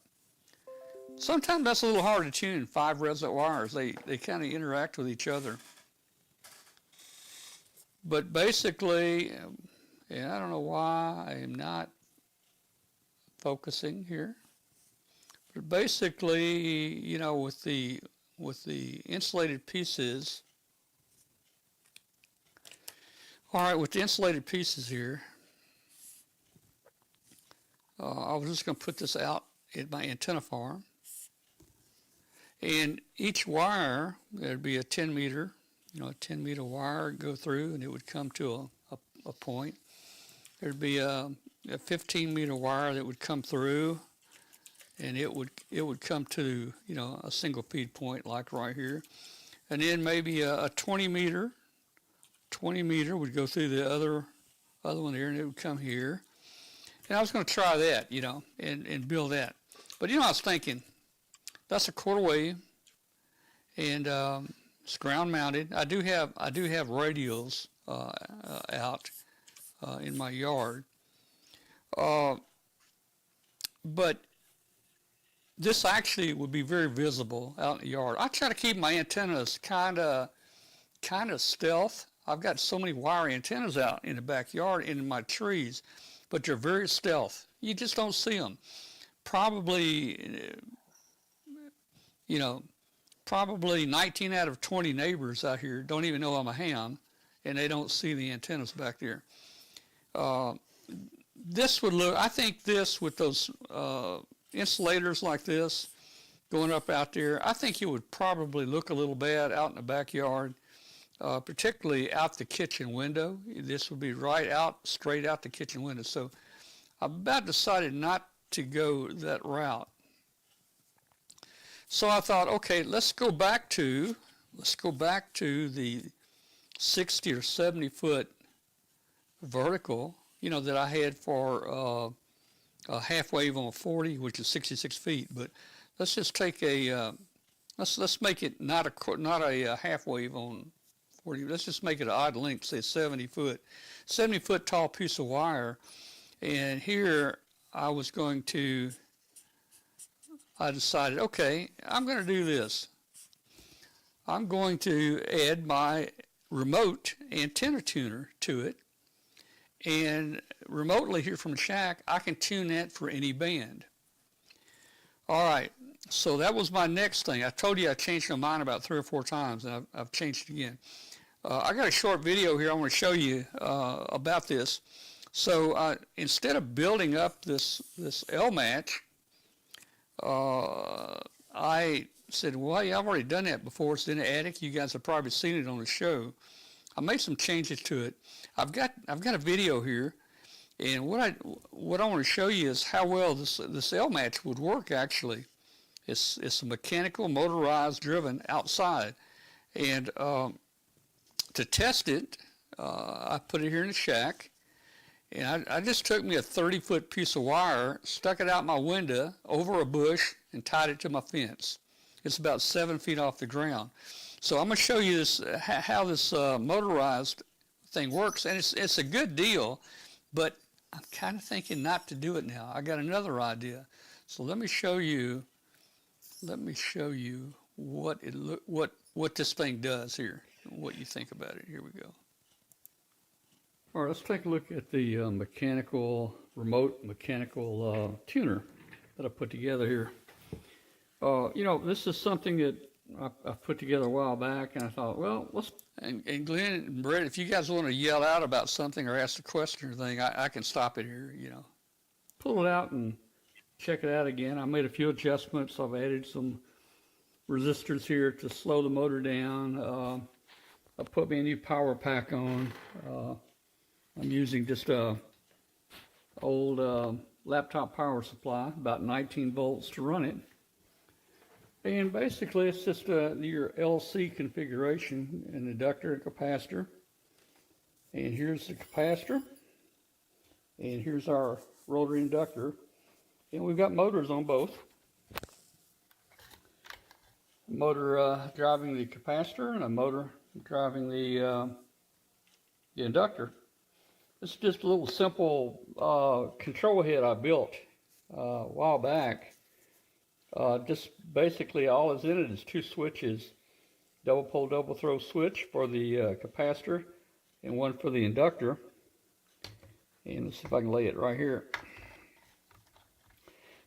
Sometimes that's a little hard to tune, 5 resonant wires. They kind of interact with each other. But basically, and I don't know why I am not focusing here. But basically, you know, with the insulated pieces, all right, with the insulated pieces here, I was just going to put this out at my antenna farm. And each wire, there'd be a 10 meter, you know, a 10 meter wire go through, and it would come to a point. There'd be a 15 meter wire that would come through, and it would come to, you know, a single feed point like right here. And then maybe a 20 meter would go through the other one there, and it would come here. And I was going to try that, you know, and build that. But, you know, I was thinking, that's a quarter wave, and it's ground mounted. I do have radials out in my yard, but this actually would be very visible out in the yard. I try to keep my antennas kind of stealth. I've got so many wire antennas out in the backyard and in my trees. but they're very stealth. You just don't see them. Probably, you know, probably 19 out of 20 neighbors out here don't even know I'm a ham, and they don't see the antennas back there. This would look, I think this with those insulators like this going up out there, I think it would probably look a little bad out in the backyard, particularly out the kitchen window. This would be right out, straight out the kitchen window. So I've about decided not to go that route. So I thought, okay, let's go back to the 60 or 70 foot vertical, you know, that I had for a half wave on 40, which is 66 feet. But let's just take a let's make it not a half wave on 40. Let's just make it an odd length, say 70 foot tall piece of wire. And here I decided, okay, I'm going to do this. I'm going to add my remote antenna tuner to it. And remotely here from the shack, I can tune that for any band. All right, so that was my next thing. I told you I changed my mind about 3 or 4 times, and I've changed it again. I got a short video here I want to show you about this. So instead of building up this L match, I said, well, yeah, I've already done that before. It's in the attic. You guys have probably seen it on the show. I made some changes to it. I've got a video here, and what I want to show you is how well this L match would work. Actually, it's a mechanical, motorized, driven outside, and to test it, I put it here in the shack, and I just took me a 30-foot piece of wire, stuck it out my window over a bush, and tied it to my fence. It's about 7 feet off the ground. So I'm going to show you this how this motorized thing works, and it's a good deal, but I'm kind of thinking not to do it now. I got another idea. So let me show you what this thing does here, what you think about it. Here we go. All right, let's take a look at the remote mechanical tuner that I put together here. You know, this is something that I put together a while back, and I thought, well, and Glenn and Brett, if you guys want to yell out about something or ask a question or anything, I can stop it here, you know. Pull it out and check it out again. I made a few adjustments. I've added some resistors here to slow the motor down. I put me a new power pack on. I'm using just a old laptop power supply, about 19 volts to run it. And basically it's just your LC configuration, an inductor and capacitor. And here's the capacitor. And here's our rotary inductor. And we've got motors on both. A motor driving the capacitor and a motor driving the inductor. This is just a little simple control head I built a while back. Just basically all is in it is 2 switches, double pole, double throw switch for the capacitor and one for the inductor. And let's see if I can lay it right here.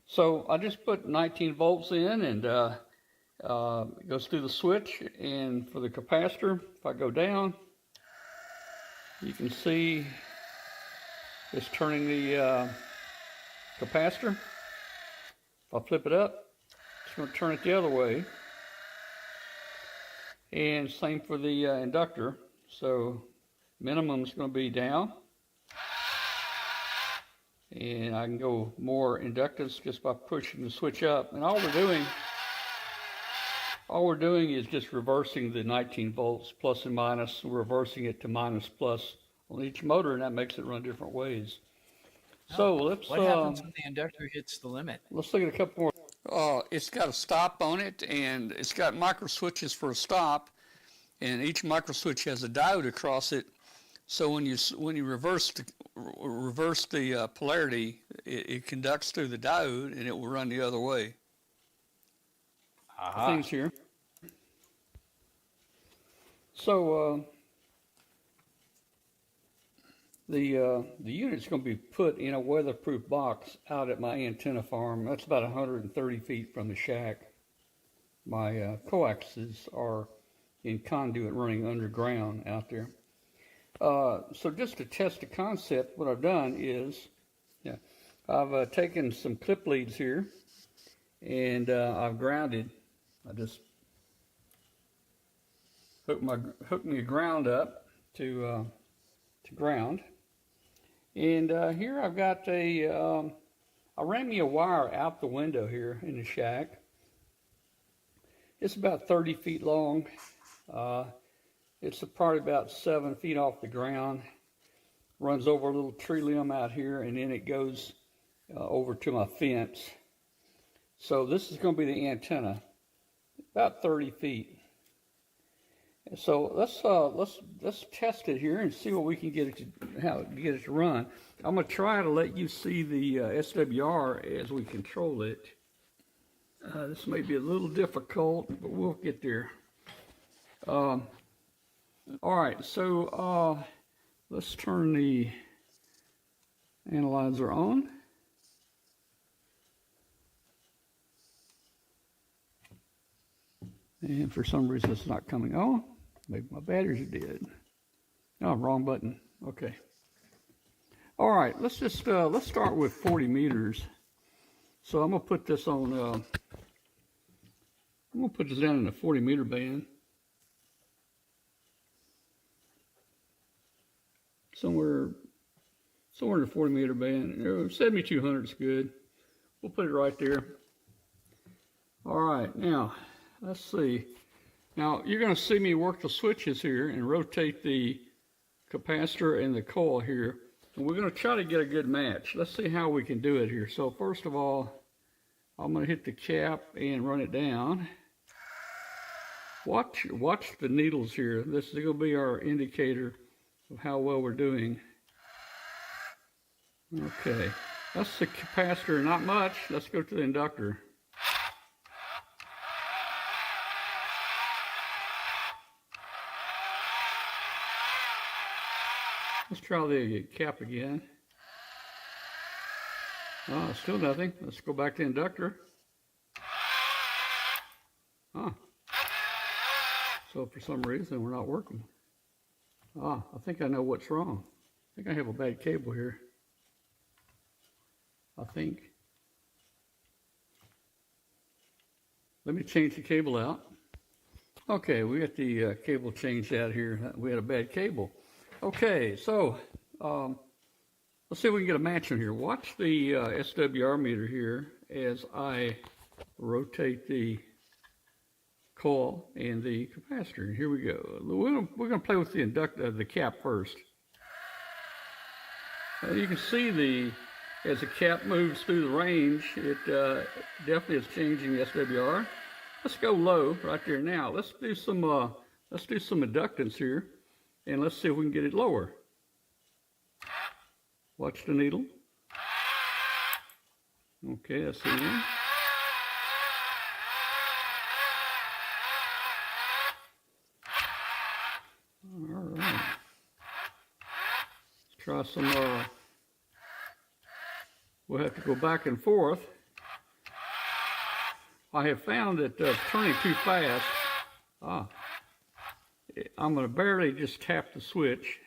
So I just put 19 volts in, and it goes through the switch. And for the capacitor, if I go down, you can see it's turning the capacitor. If I flip it up, it's going to turn it the other way. And same for the inductor. So minimum is going to be down. And I can go more inductance just by pushing the switch up. And all we're doing is just reversing the 19 volts plus and minus, reversing it to minus plus on each motor, and that makes it run different ways. So let's. What happens when the inductor hits the limit? Let's look at a couple more. It's got a stop on it, and it's got micro switches for a stop, and each micro switch has a diode across it. So when you reverse the polarity, it conducts through the diode, and it will run the other way. Aha. Things here. So The unit's going to be put in a weatherproof box out at my antenna farm. That's about 130 feet from the shack. My coaxes are in conduit running underground out there. So just to test the concept, what I've done is, I've taken some clip leads here, and I've grounded. I just hooked me a ground up to ground. And here I've got I ran me a wire out the window here in the shack. It's about 30 feet long. It's probably about 7 feet off the ground. Runs over a little tree limb out here, and then it goes over to my fence. So this is going to be the antenna, about 30 feet. So let's test it here and see what we can get it to run. I'm going to try to let you see the SWR as we control it. This may be a little difficult, but we'll get there. All right, so let's turn the analyzer on. And for some reason it's not coming on. Maybe my batteries are dead. Oh, wrong button. Okay. All right, let's start with 40 meters. So I'm gonna put this on. I'm gonna put this down in the 40 meter band. Somewhere in the 40 meter band. 7200 is good. We'll put it right there. All right, now let's see. Now you're going to see me work the switches here and rotate the capacitor and the coil here. And we're going to try to get a good match. Let's see how we can do it here. So first of all, I'm going to hit the cap and run it down. Watch the needles here. This is going to be our indicator of how well we're doing. Okay, that's the capacitor, not much. Let's go to the inductor. Let's try the cap again. Oh, still nothing. Let's go back to the inductor. Ah. So for some reason we're not working. Ah, I think I know what's wrong. I think I have a bad cable here. I think. Let me change the cable out. Okay, we got the cable changed out here. We had a bad cable. Okay, so let's see if we can get a match in here. Watch the SWR meter here as I rotate the coil and the capacitor. Here we go. We're going to play with the the cap first. You can see as the cap moves through the range, it definitely is changing the SWR. Let's go low right there now. Let's do some inductance here, and let's see if we can get it lower. Watch the needle. Okay, that's the one. All right. Let's try some. We'll have to go back and forth. I have found that turning too fast. I'm going to barely just tap the switch.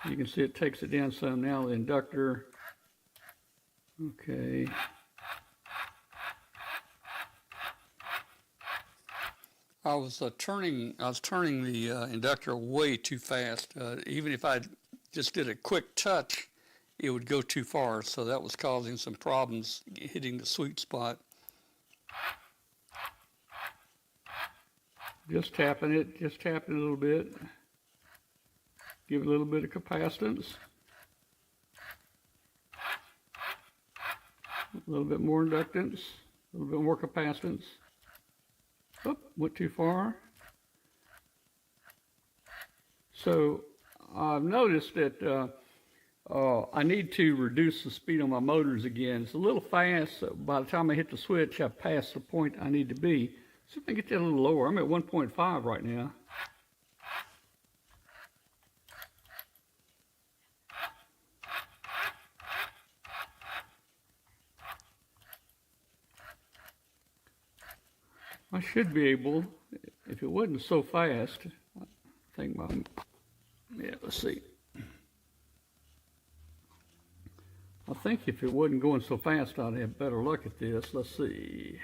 You can see it takes it down some now, the inductor. Okay. I was turning the inductor way too fast. Even if I just did a quick touch, it would go too far. So that was causing some problems hitting the sweet spot. Just tapping it a little bit. Give it a little bit of capacitance. A little bit more inductance, a little bit more capacitance. Oh, went too far. So I've noticed that I need to reduce the speed on my motors again. It's a little fast. So by the time I hit the switch, I've passed the point I need to be. So if I get that a little lower, I'm at 1.5 right now. I should be able, if it wasn't so fast, I think yeah, let's see. I think if it wasn't going so fast, I'd have better luck at this. Let's see.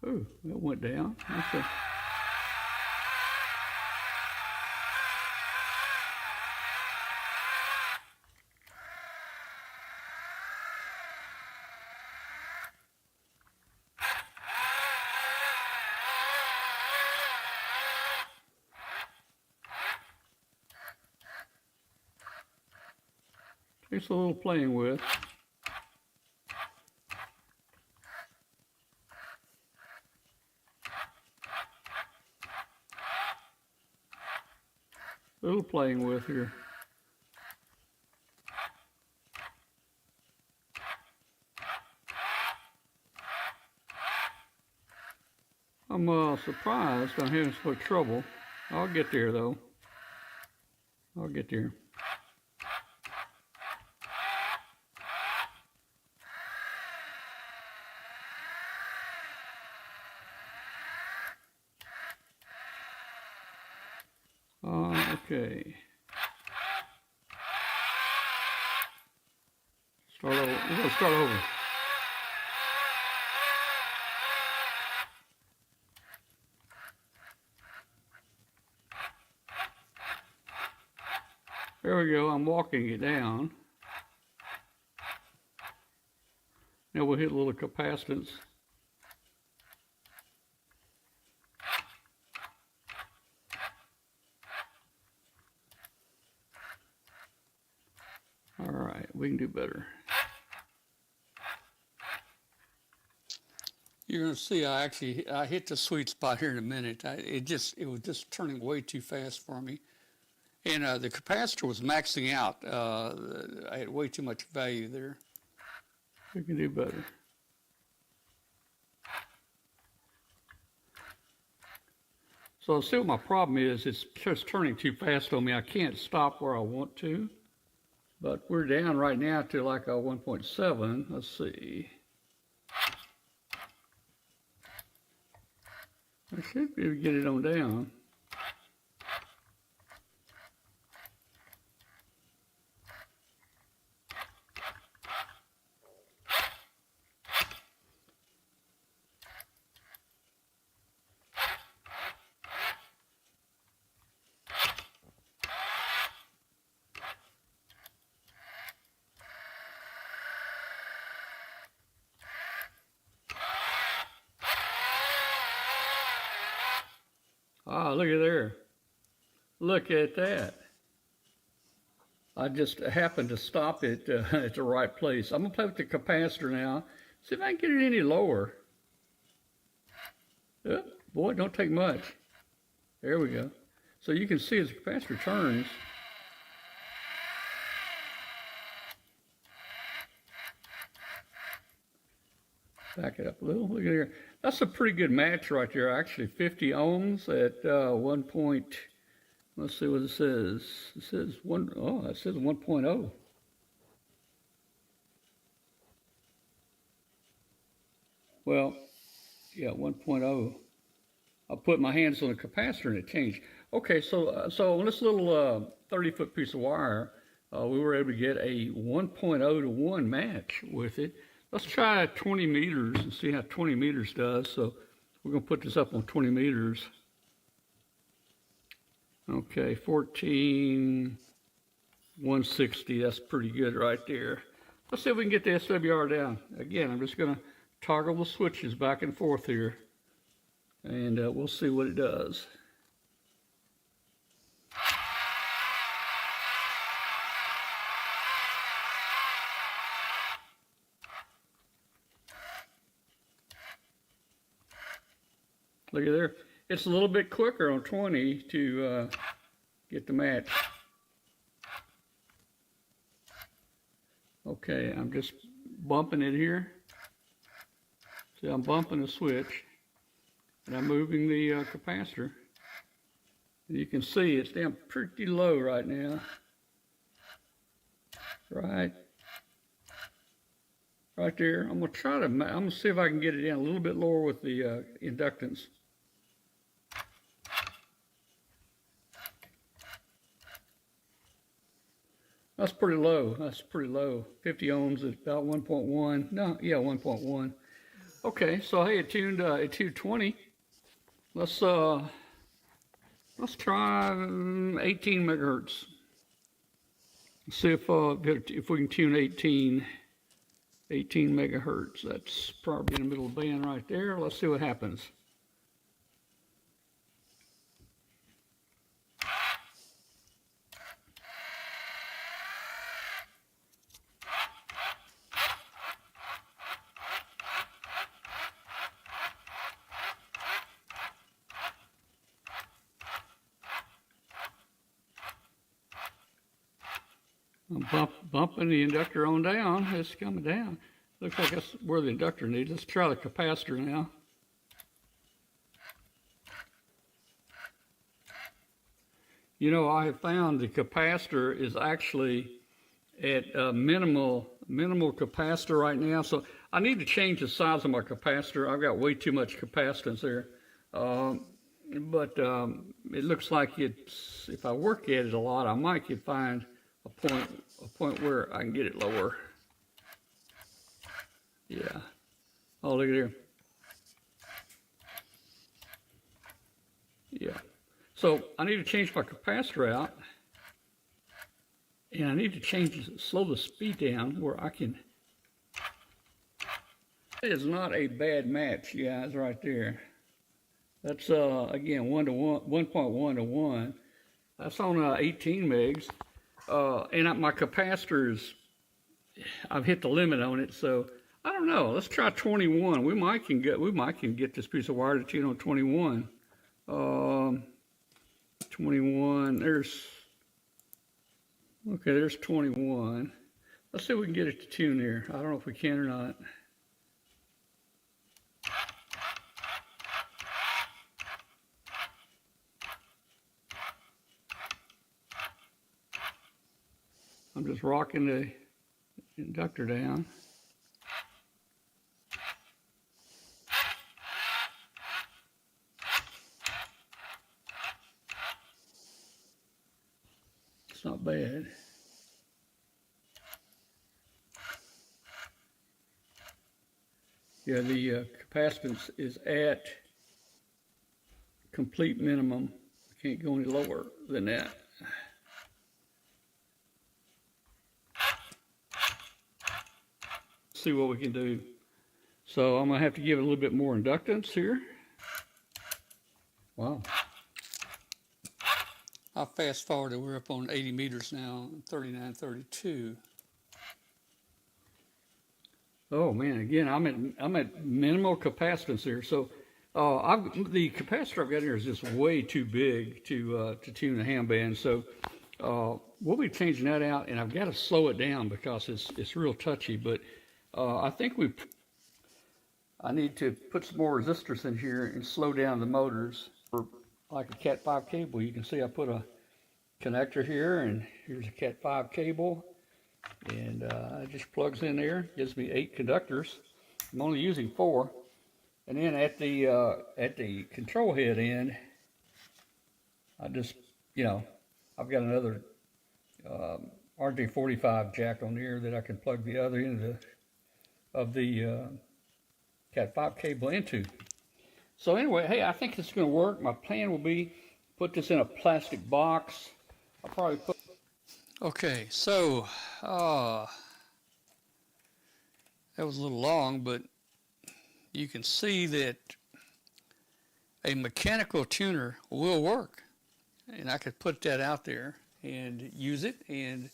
Ooh, it went down. Okay. Takes a little playing with. A little playing with here. I'm surprised I'm having so much trouble. I'll get there though. I'll get there. Okay. Start over. We're going to start over. There we go. I'm walking it down. Now we'll hit a little capacitance. All right, we can do better. You're going to see I hit the sweet spot here in a minute. It was just turning way too fast for me. And the capacitor was maxing out. I had way too much value there. We can do better. So see what my problem is. It's just turning too fast on me. I can't stop where I want to. But we're down right now to like a 1.7. Let's see. I should be able to get it on down. Ah, look at there. Look at that. I just happened to stop it at the right place. I'm going to play with the capacitor now. See if I can get it any lower. Oh, boy, don't take much. There we go. So you can see as the capacitor turns. Back it up a little. Look at here. That's a pretty good match right there. Actually, 50 ohms at 1 point. Let's see what it says. It says it says 1.0. Well, yeah, 1.0. I put my hands on the capacitor and it changed. Okay, so on this little 30-foot piece of wire, we were able to get a 1.0 to 1 match with it. Let's try 20 meters and see how 20 meters does. So we're going to put this up on 20 meters. Okay, 14,160. That's pretty good right there. Let's see if we can get the SWR down. Again, I'm just going to toggle the switches back and forth here. And we'll see what it does. Look at there. It's a little bit quicker on 20 to get the match. Okay, I'm just bumping it here. See, I'm bumping the switch. And I'm moving the capacitor. And you can see it's down pretty low right now. Right right there. I'm gonna see if I can get it in a little bit lower with the inductance. That's pretty low. That's pretty low. 50 ohms at about 1.1. No, yeah, 1.1. Okay, so hey, it tuned at 220. Let's try 18 megahertz. See if we can tune 18 megahertz. That's probably in the middle of the band right there. Let's see what happens. I'm bumping the inductor on down. It's coming down. Looks like that's where the inductor needs. Let's try the capacitor now. You know, I have found the capacitor is actually at minimal capacitor right now. So I need to change the size of my capacitor. I've got way too much capacitance there. But it looks like it's, if I work at it a lot, I might could find a point where I can get it lower. Yeah. Oh, look at here. Yeah. So I need to change my capacitor out, and I need to slow the speed down where I can. It is not a bad match, guys, right there. That's again 1.1 to 1. That's on 18 megs. And my capacitor is, I've hit the limit on it, so I don't know. Let's try 21. We might can get this piece of wire to tune on 21. 21. There's 21. Let's see if we can get it to tune here. I don't know if we can or not. I'm just rocking the inductor down. It's not bad. Yeah, the capacitance is at complete minimum. I can't go any lower than that. See what we can do. So I'm gonna have to give it a little bit more inductance here. Wow. I fast forwarded, we're up on 80 meters now, 39, 32. Oh man, again, I'm at minimal capacitance here. So the capacitor I've got here is just way too big to tune the ham band. So we'll be changing that out, and I've got to slow it down because it's real touchy. But I think I need to put some more resistors in here and slow down the motors. For like a Cat 5 cable, you can see I put a connector here, and here's a Cat 5 cable, and it just plugs in there, gives me 8 conductors. I'm only using 4, and then at the control head end, I just, I've got another RJ45 jack on here that I can plug the other end of the Cat 5 cable into. So anyway, hey, I think it's going to work. My plan will be put this in a plastic box. I'll probably put. Okay, so that was a little long, but you can see that a mechanical tuner will work, and I could put that out there and use it, and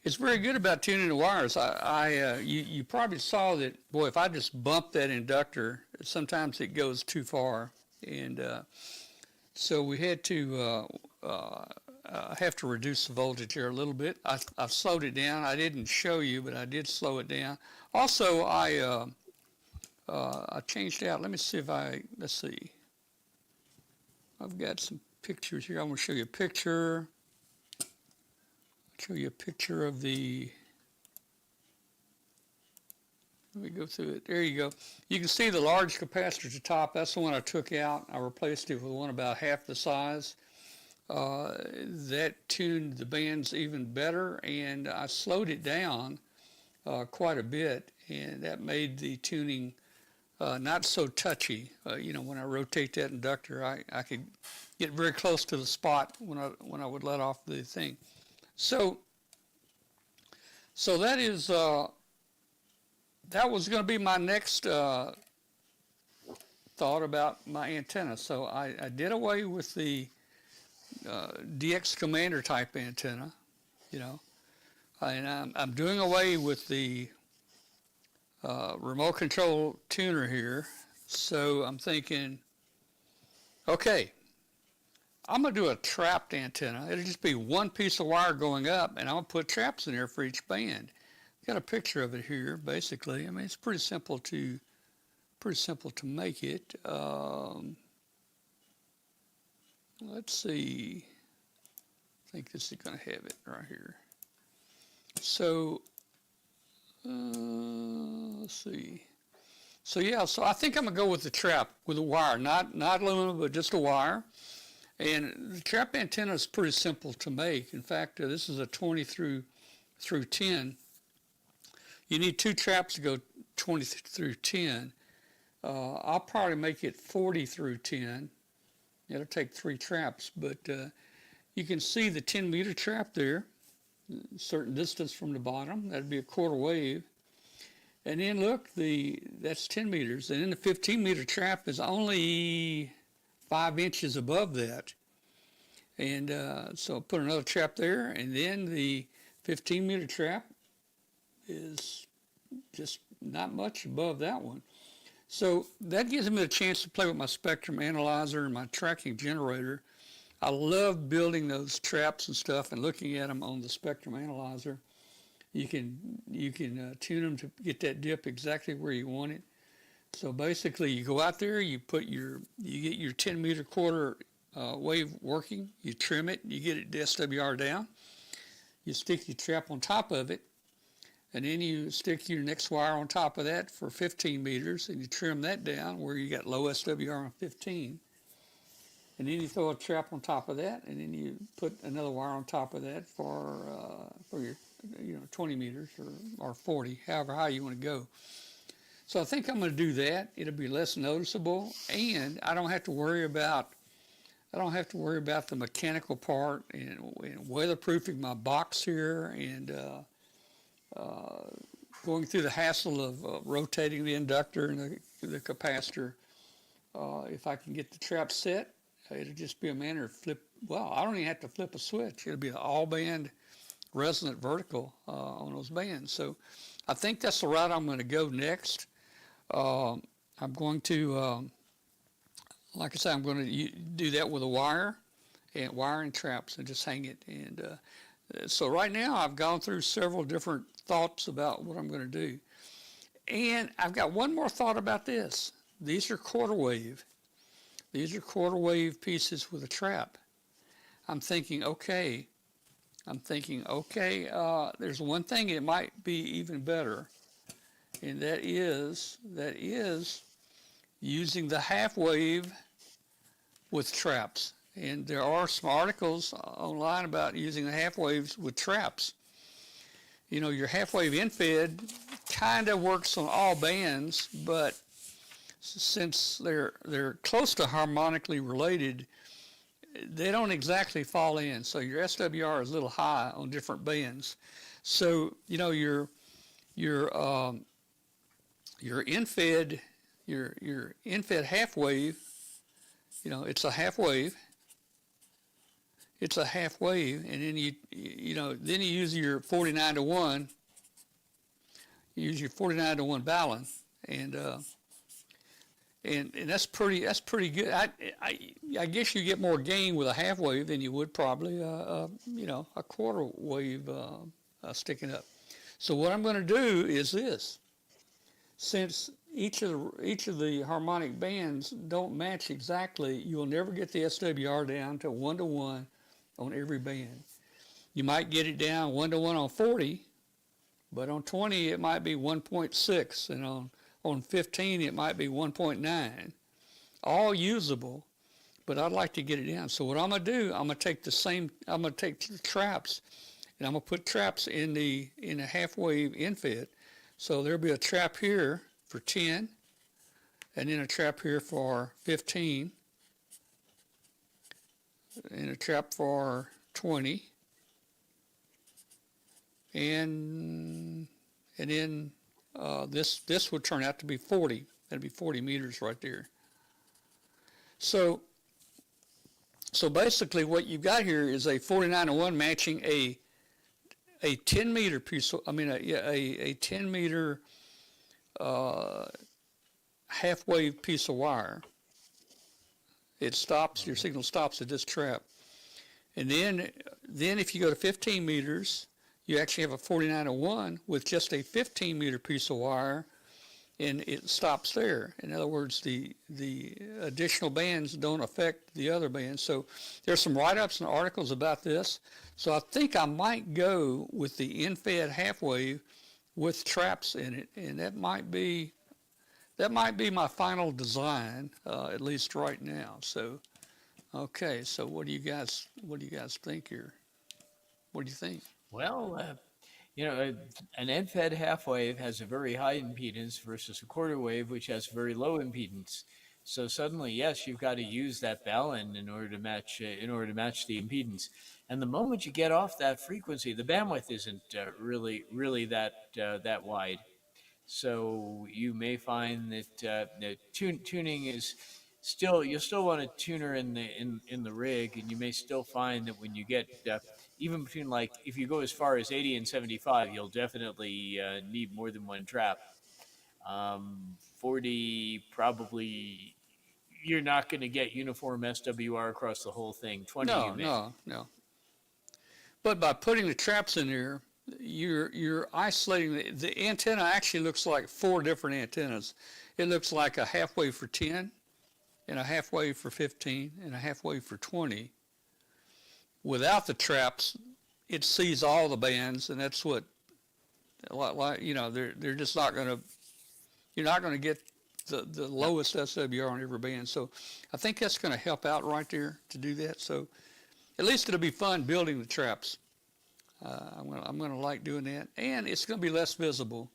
it's very good about tuning the wires. You probably saw that, boy, if I just bump that inductor, sometimes it goes too far. And so we had to have to reduce the voltage here a little bit. I've slowed it down. I didn't show you, but I did slow it down. Also, I changed out. Let me see if let's see. I've got some pictures here. I'm going to show you a picture. Show you a picture of the Let me go through it. There you go. You can see the large capacitor at the top. That's the one I took out. I replaced it with one about half the size. That tuned the bands even better, and I slowed it down quite a bit, and that made the tuning not so touchy. When I rotate that inductor, I could get very close to the spot when I would let off the thing. So that is that was going to be my next thought about my antenna. So I did away with the DX Commander type antenna, and I'm doing away with the remote control tuner here. So I'm thinking, okay, I'm going to do a trapped antenna. It'll just be one piece of wire going up, and I'm going to put traps in there for each band. Got a picture of it here, basically. I mean, it's pretty simple to make it. Let's see. I think this is going to have it right here. So, let's see. So yeah, so I think I'm going to go with the trap, with a wire, not aluminum, but just a wire. And the trap antenna is pretty simple to make. In fact, this is a 20 through 10. You need two traps to go 20 through 10. I'll probably make it 40 through 10. It'll take 3 traps, but you can see the 10-meter trap there, a certain distance from the bottom. That'd be a quarter wave. And then look, that's 10 meters. And then the 15-meter trap is only 5 inches above that. And so I'll put another trap there, and then the 15-meter trap is just not much above that one. So that gives me a chance to play with my spectrum analyzer and my tracking generator. I love building those traps and stuff and looking at them on the spectrum analyzer. You can tune them to get that dip exactly where you want it. So basically, you go out there, you get your 10-meter quarter wave working, you trim it, you get it to SWR down, you stick your trap on top of it, and then you stick your next wire on top of that for 15 meters, and you trim that down where you got low SWR on 15. And then you throw a trap on top of that, and then you put another wire on top of that for your 20 meters or 40, however high you want to go. So I think I'm going to do that. It'll be less noticeable, and I don't have to worry about the mechanical part and weatherproofing my box here and going through the hassle of rotating the inductor and the capacitor. If I can get the trap set, it'll just be a matter of I don't even have to flip a switch. It'll be an all-band resonant vertical on those bands. So I think that's the route I'm going to go next. I'm going to, like I said, I'm going to do that with a wire and traps and just hang it. And so right now I've gone through several different thoughts about what I'm going to do. And I've got one more thought about this. These are quarter wave. These are quarter wave pieces with a trap. I'm thinking, okay, there's one thing that might be even better, and that is using the half wave with traps. And there are some articles online about using the half waves with traps. Your half wave infed kind of works on all bands, but since they're close to harmonically related, they don't exactly fall in. So your SWR is a little high on different bands. So your infed half wave, it's a half wave. It's a half wave, and then you use your 49-to-1. You use your 49-to-1 balance, and that's pretty good. I guess you get more gain with a half wave than you would probably a quarter wave sticking up. So what I'm going to do is this: since each of the harmonic bands don't match exactly, you'll never get the SWR down to 1-to-1 on every band. You might get it down 1-to-1 on 40, But on 20, it might be 1.6, and on 15, it might be 1.9. All usable, but I'd like to get it down. So what I'm gonna do, I'm gonna take the traps, and I'm gonna put traps in the half-wave infed. So there'll be a trap here for 10, and then a trap here for 15, and a trap for 20, and then this would turn out to be 40. That'd be 40 meters right there. So basically what you've got here is a 49-1 matching a 10 meter piece, a 10 meter half-wave piece of wire. It stops, your signal stops at this trap. And then if you go to 15 meters, you actually have a 49-1 with just a 15 meter piece of wire, and it stops there. In other words, the additional bands don't affect the other bands. So there's some write-ups and articles about this. So I think I might go with the infed half-wave with traps in it, and that might be my final design, at least right now. So, okay. So what do you guys think here? What do you think? Well, an end-fed half-wave has a very high impedance versus a quarter wave, which has very low impedance. So suddenly, yes, you've got to use that balun in order to match the impedance. And the moment you get off that frequency, the bandwidth isn't really that wide. So you may find that tuning is you'll still want a tuner in the rig, and you may still find that when you get even between, like, if you go as far as 80 and 75, you'll definitely need more than one trap. 40, probably you're not going to get uniform SWR across the whole thing. 20, you may. No. But by putting the traps in there, you're isolating the antenna. Actually looks like 4 different antennas. It looks like a half-wave for 10, and a half-wave for 15, and a half-wave for 20. Without the traps, it sees all the bands, and that's what, they're just not going to, you're not going to get the lowest SWR on every band. So I think that's going to help out right there to do that. So at least it'll be fun building the traps. I'm going to like doing that, and it's going to be less visible.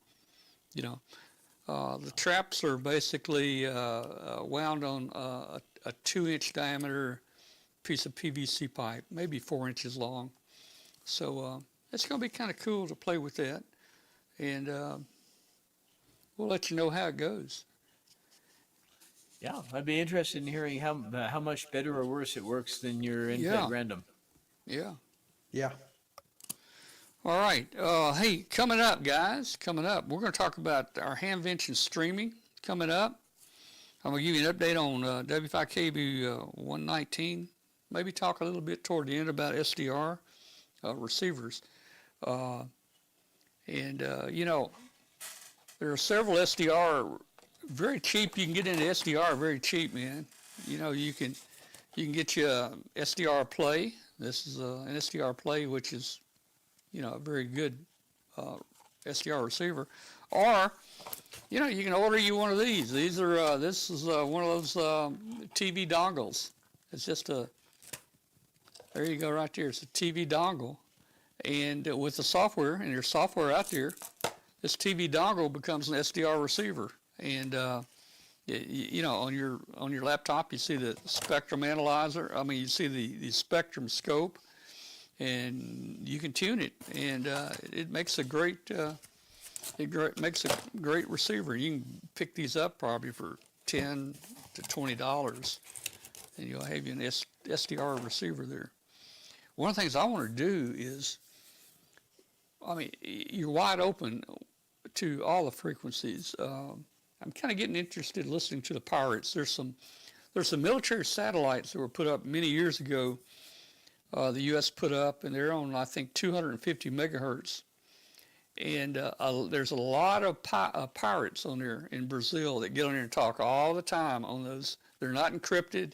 The traps are basically wound on a 2-inch diameter piece of PVC pipe, maybe 4 inches long. So it's going to be kind of cool to play with that, and we'll let you know how it goes. Yeah, I'd be interested in hearing how much better or worse it works than your infed random. Yeah. All right. Hey, coming up, guys, we're going to talk about our Hamvention streaming coming up. I'm going to give you an update on W5KUB-119. Maybe talk a little bit toward the end about SDR receivers. There are several SDR very cheap. You can get into SDR very cheap, man. You can get you a SDR Play. This is an SDR Play, which is a very good SDR receiver, or you can order you one of these. This is one of those TV dongles. It's just there you go right there. It's a TV dongle, and with the software, and there's software out there, this TV dongle becomes an SDR receiver. And on your laptop, you see the spectrum analyzer. You see the spectrum scope, and you can tune it, and it makes a great receiver. You can pick these up probably for $10 to $20, and you'll have you an SDR receiver there. One of the things I want to do is, you're wide open to all the frequencies. I'm kind of getting interested in listening to the pirates. There's some military satellites that were put up many years ago. The U.S. put up, and they're on, I think, 250 megahertz. And there's a lot of pirates on there in Brazil that get on there and talk all the time on those. They're not encrypted,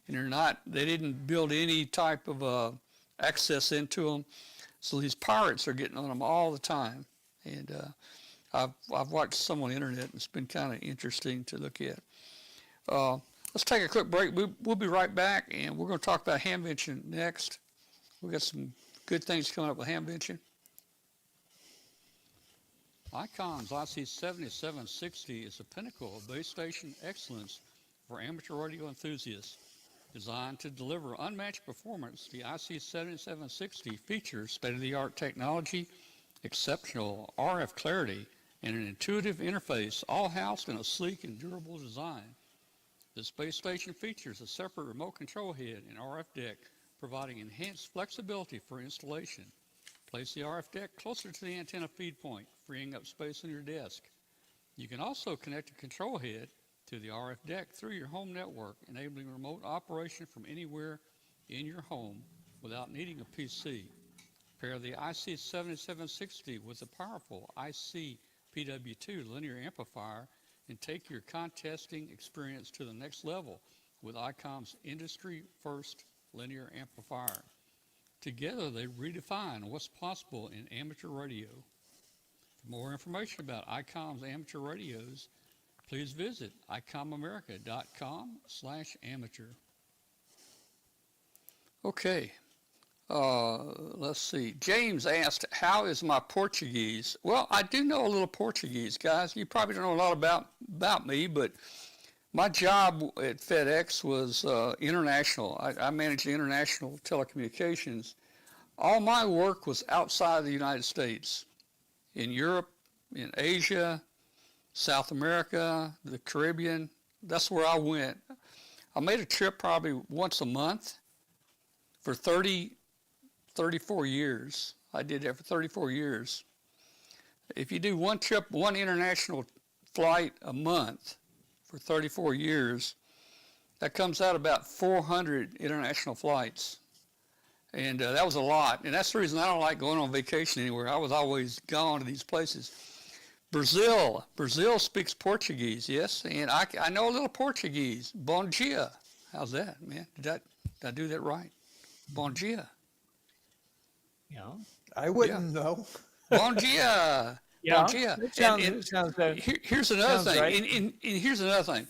and they didn't build any type of access into them. So these pirates are getting on them all the time. And I've watched some on the internet, and it's been kind of interesting to look at. Let's take a quick break. We'll be right back, and we're going to talk about Hamvention next. We've got some good things coming up with Hamvention. ICOM's IC7760 is a pinnacle of base station excellence for amateur radio enthusiasts. Designed to deliver unmatched performance, the IC7760 features state-of-the-art technology, exceptional RF clarity, and an intuitive interface, all housed in a sleek and durable design. This base station features a separate remote control head and RF deck, providing enhanced flexibility for installation. Place the RF deck closer to the antenna feed point, freeing up space on your desk. You can also connect a control head to the RF deck through your home network, enabling remote operation from anywhere in your home without needing a PC. Pair the IC7760 with a powerful IC-PW2 linear amplifier and take your contesting experience to the next level with ICOM's industry-first linear amplifier. Together, they redefine what's possible in amateur radio. For more information about ICOM's amateur radios, please visit icomamerica.com/amateur. Okay, let's see. James asked, how is my Portuguese? Well, I do know a little Portuguese, guys. You probably don't know a lot about me, but my job at FedEx was international. I managed the international telecommunications. All my work was outside the United States, in Europe, in Asia, South America, the Caribbean. That's where I went. I made a trip probably once a month for 34 years. I did that for 34 years. If you do one trip, one international flight a month for 34 years, that comes out about 400 international flights. And that was a lot. And that's the reason I don't like going on vacation anywhere. I was always gone to these places. Brazil speaks Portuguese, yes, and I know a little Portuguese. Bom dia. How's that, man? Did I do that right? Bom dia. Yeah. I wouldn't know. Bon dia. Yeah. Bon dia. It sounds Here's another thing. right. And here's another thing.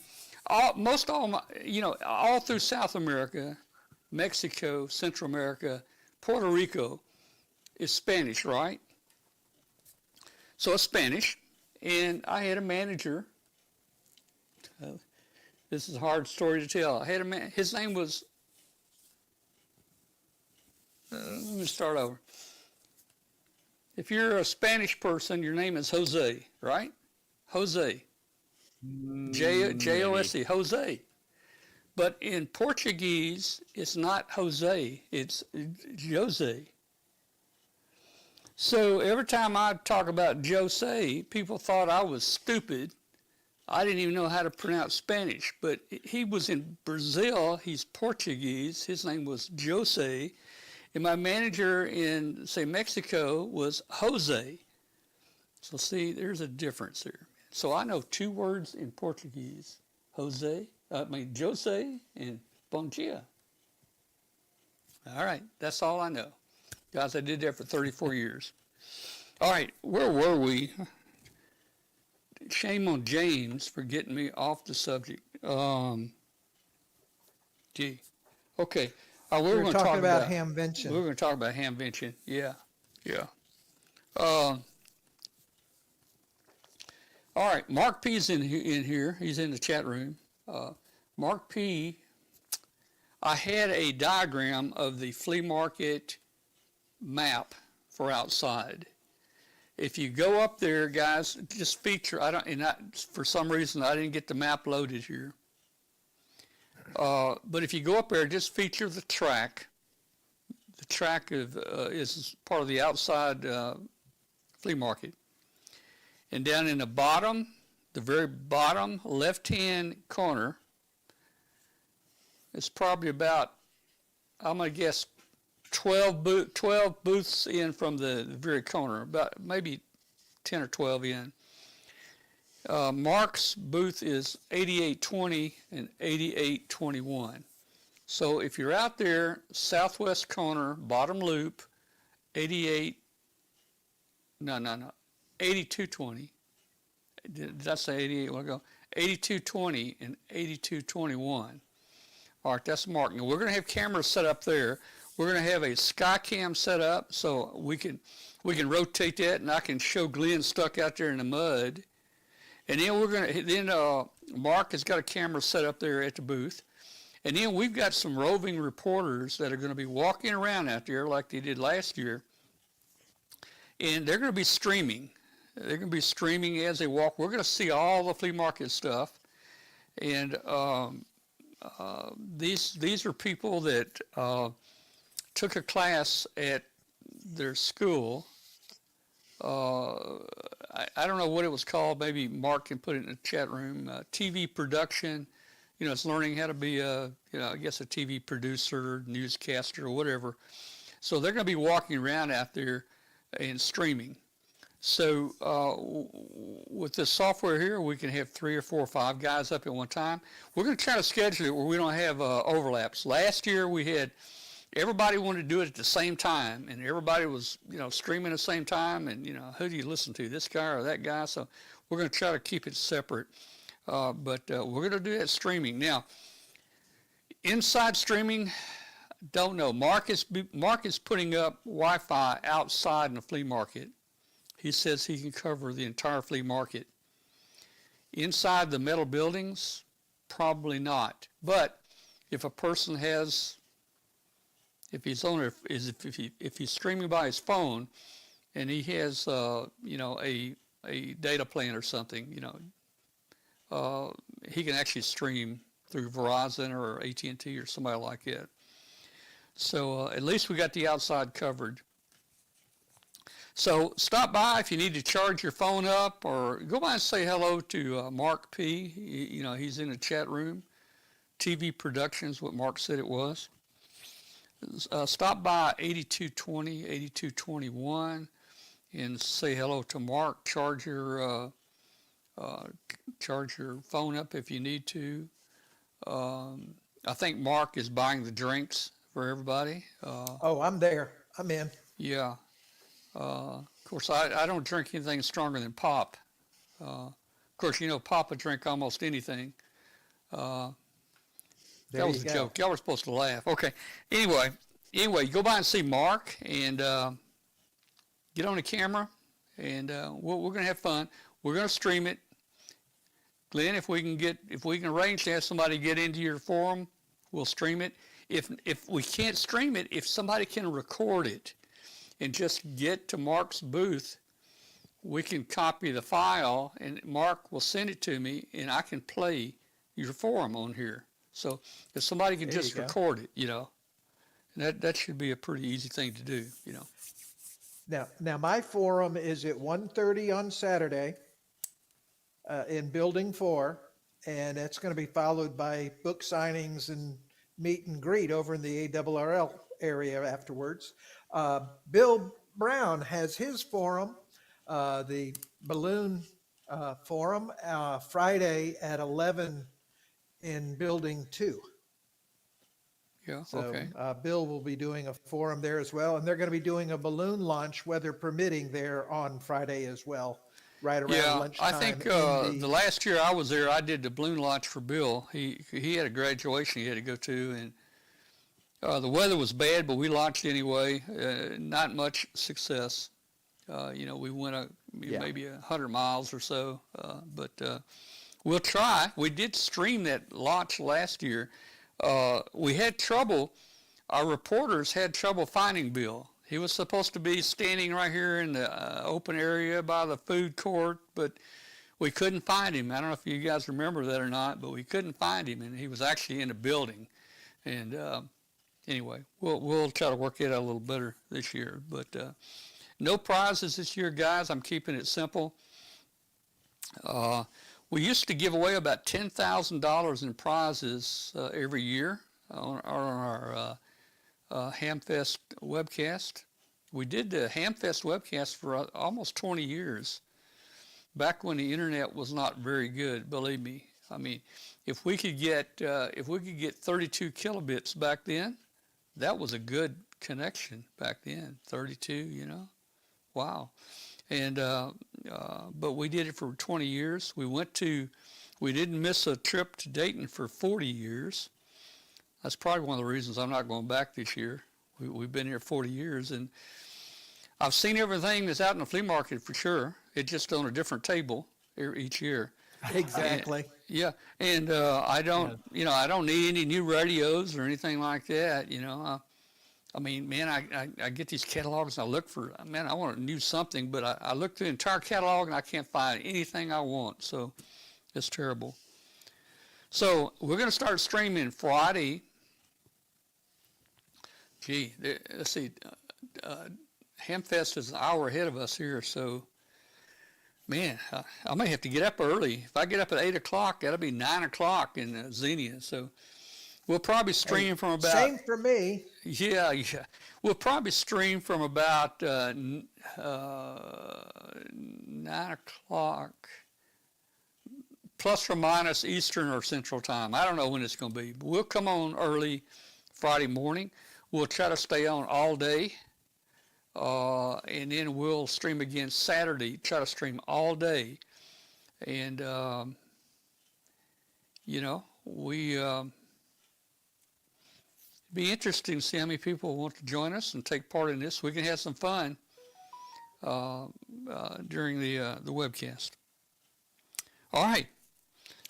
All through South America, Mexico, Central America, Puerto Rico is Spanish, right? So it's Spanish. And I had a manager. This is a hard story to tell. I had a man. His name was. Let me start over. If you're a Spanish person, your name is Jose, right? Jose. Jose. Jose. But in Portuguese, it's not Jose. It's Jose. So every time I talk about Jose, people thought I was stupid. I didn't even know how to pronounce Spanish, but he was in Brazil. He's Portuguese. His name was Jose. And my manager in, say, Mexico was Jose. So see, there's a difference there. So I know two words in Portuguese, Jose and Bom dia. All right, that's all I know. Guys, I did that for 34 years. All right, where were we? Shame on James for getting me off the subject. Okay. We're going to talk about Hamvention. We're going to talk about Hamvention. Yeah. All right, Mark P's in here. He's in the chat room. Mark P, I had a diagram of the flea market map for outside. If you go up there, guys, just feature, for some reason I didn't get the map loaded here. But if you go up there, just feature the track. The track is part of the outside flea market. And down in the bottom, the very bottom left-hand corner, it's probably about, I'm going to guess, 12 booths in from the very corner, about maybe 10 or 12 in. Mark's booth is 8820 and 8821. So if you're out there, southwest corner, bottom loop, 8220. Did I say 88 a while ago? 8220 and 8221. All right, that's Mark. Now we're going to have cameras set up there. We're going to have a Skycam set up so we can rotate that, and I can show Glenn stuck out there in the mud. And then Mark has got a camera set up there at the booth. And then we've got some roving reporters that are going to be walking around out there like they did last year. And they're going to be streaming. They're going to be streaming as they walk. We're going to see all the flea market stuff. And these are people that took a class at their school. I don't know what it was called. Maybe Mark can put it in the chat room. TV production. It's learning how to be I guess a TV producer, newscaster, or whatever. So they're going to be walking around out there and streaming. So with this software here, we can have 3 or 4 or 5 guys up at one time. We're going to try to schedule it where we don't have overlaps. Last year we had everybody wanted to do it at the same time, and everybody was streaming at the same time. And who do you listen to, this guy or that guy? So we're going to try to keep it separate. But we're going to do that streaming now. Inside streaming, don't know. Mark is putting up Wi-Fi outside in the flea market. He says he can cover the entire flea market. Inside the metal buildings, probably not. But if a person has, if he's streaming by his phone, and he has a data plan or something, he can actually stream through Verizon or AT&T or somebody like that. So at least we got the outside covered. So stop by if you need to charge your phone up, or go by and say hello to Mark P. He's in the chat room. TV Productions, what Mark said it was. Stop by 8220, 8221 and say hello to Mark. Charge your phone up if you need to. I think Mark is buying the drinks for everybody. I'm there. I'm in. Yeah. Of course, I don't drink anything stronger than pop. Of course, Pop would drink almost anything. That was a joke. Y'all were supposed to laugh. Okay. Anyway, you go by and see Mark and get on the camera, and we're going to have fun. We're going to stream it. Glenn, if we can arrange to have somebody get into your forum, we'll stream it. If we can't stream it, if somebody can record it and just get to Mark's booth, we can copy the file and Mark will send it to me and I can play your forum on here. So if somebody can just record it, that should be a pretty easy thing to do, Now my forum is at 1:30 on Saturday in Building 4, and it's going to be followed by book signings and meet and greet over in the ARRL area afterwards. Bill Brown has his forum, the Balloon Forum, Friday at 11 in Building 2. Yeah, So okay. Bill will be doing a forum there as well, and they're going to be doing a balloon launch, weather permitting, there on Friday as well, right around lunchtime. I think the last year I was there, I did the balloon launch for Bill. He had a graduation he had to go to, and the weather was bad, but we launched anyway. Not much success. We went maybe 100 miles or so, but we'll try. We did stream that launch last year. We had trouble. Our reporters had trouble finding Bill. He was supposed to be standing right here in the open area by the food court, but we couldn't find him. I don't know if you guys remember that or not, but we couldn't find him, and he was actually in a building. And anyway, we'll try to work it out a little better this year. But no prizes this year, guys. I'm keeping it simple. We used to give away about $10,000 in prizes every year on our Hamfest webcast. We did the Hamfest webcast for almost 20 years, back when the internet was not very good, believe me. I mean, if we could get 32 kilobits back then, that was a good connection back then. 32, Wow. And but we did it for 20 years. We didn't miss a trip to Dayton for 40 years. That's probably one of the reasons I'm not going back this year. We've been here 40 years, and I've seen everything that's out in the flea market for sure. It's just on a different table each year. Exactly. And I don't, I don't need any new radios or anything like that. I mean, man, I get these catalogs and I look for, man, I want to use something, but I look through the entire catalog and I can't find anything I want. So it's terrible. So we're going to start streaming Friday. Gee, let's see. Hamfest is an hour ahead of us here, so man, I may have to get up early. If I get up at 8 o'clock, that'll be 9 o'clock in Xenia. So we'll probably stream from about. Same for me. Yeah. We'll probably stream from about 9 o'clock, plus or minus Eastern or Central Time. I don't know when it's going to be. But we'll come on early Friday morning. We'll try to stay on all day. And then we'll stream again Saturday, try to stream all day. And, it'd be interesting to see how many people want to join us and take part in this. We can have some fun during the webcast. All right.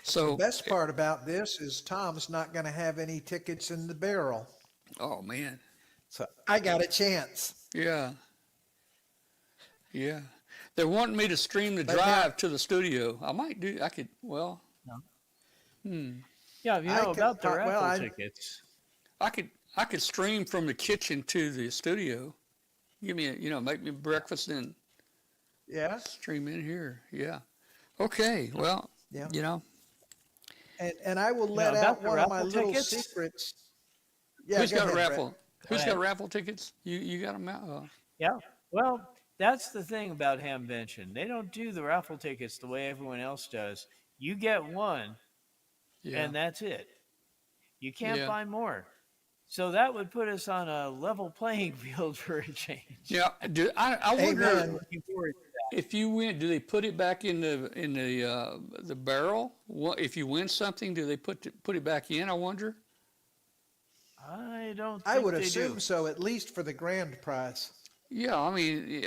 So the best part about this is Tom's not going to have any tickets in the barrel. Oh, man. So I got a chance. Yeah. They're wanting me to stream the drive to the studio. Well. No. Yeah, about the raffle tickets. I could stream from the kitchen to the studio. Give me make me breakfast and stream in here. Yeah. Okay. Well, And I will let out one of my little secrets. Yeah, Who's got a raffle? Who's got raffle tickets? You got them out? Yeah. Well, that's the thing about Hamvention. They don't do the raffle tickets the way everyone else does. You get one, and that's it. You can't buy more. So that would put us on a level playing field for a change. Yeah. I wonder if you win, do they put it back in the barrel? If you win something, do they put it back in? I wonder. I don't think I would they assume do. so, at least for the grand prize. Yeah, I mean,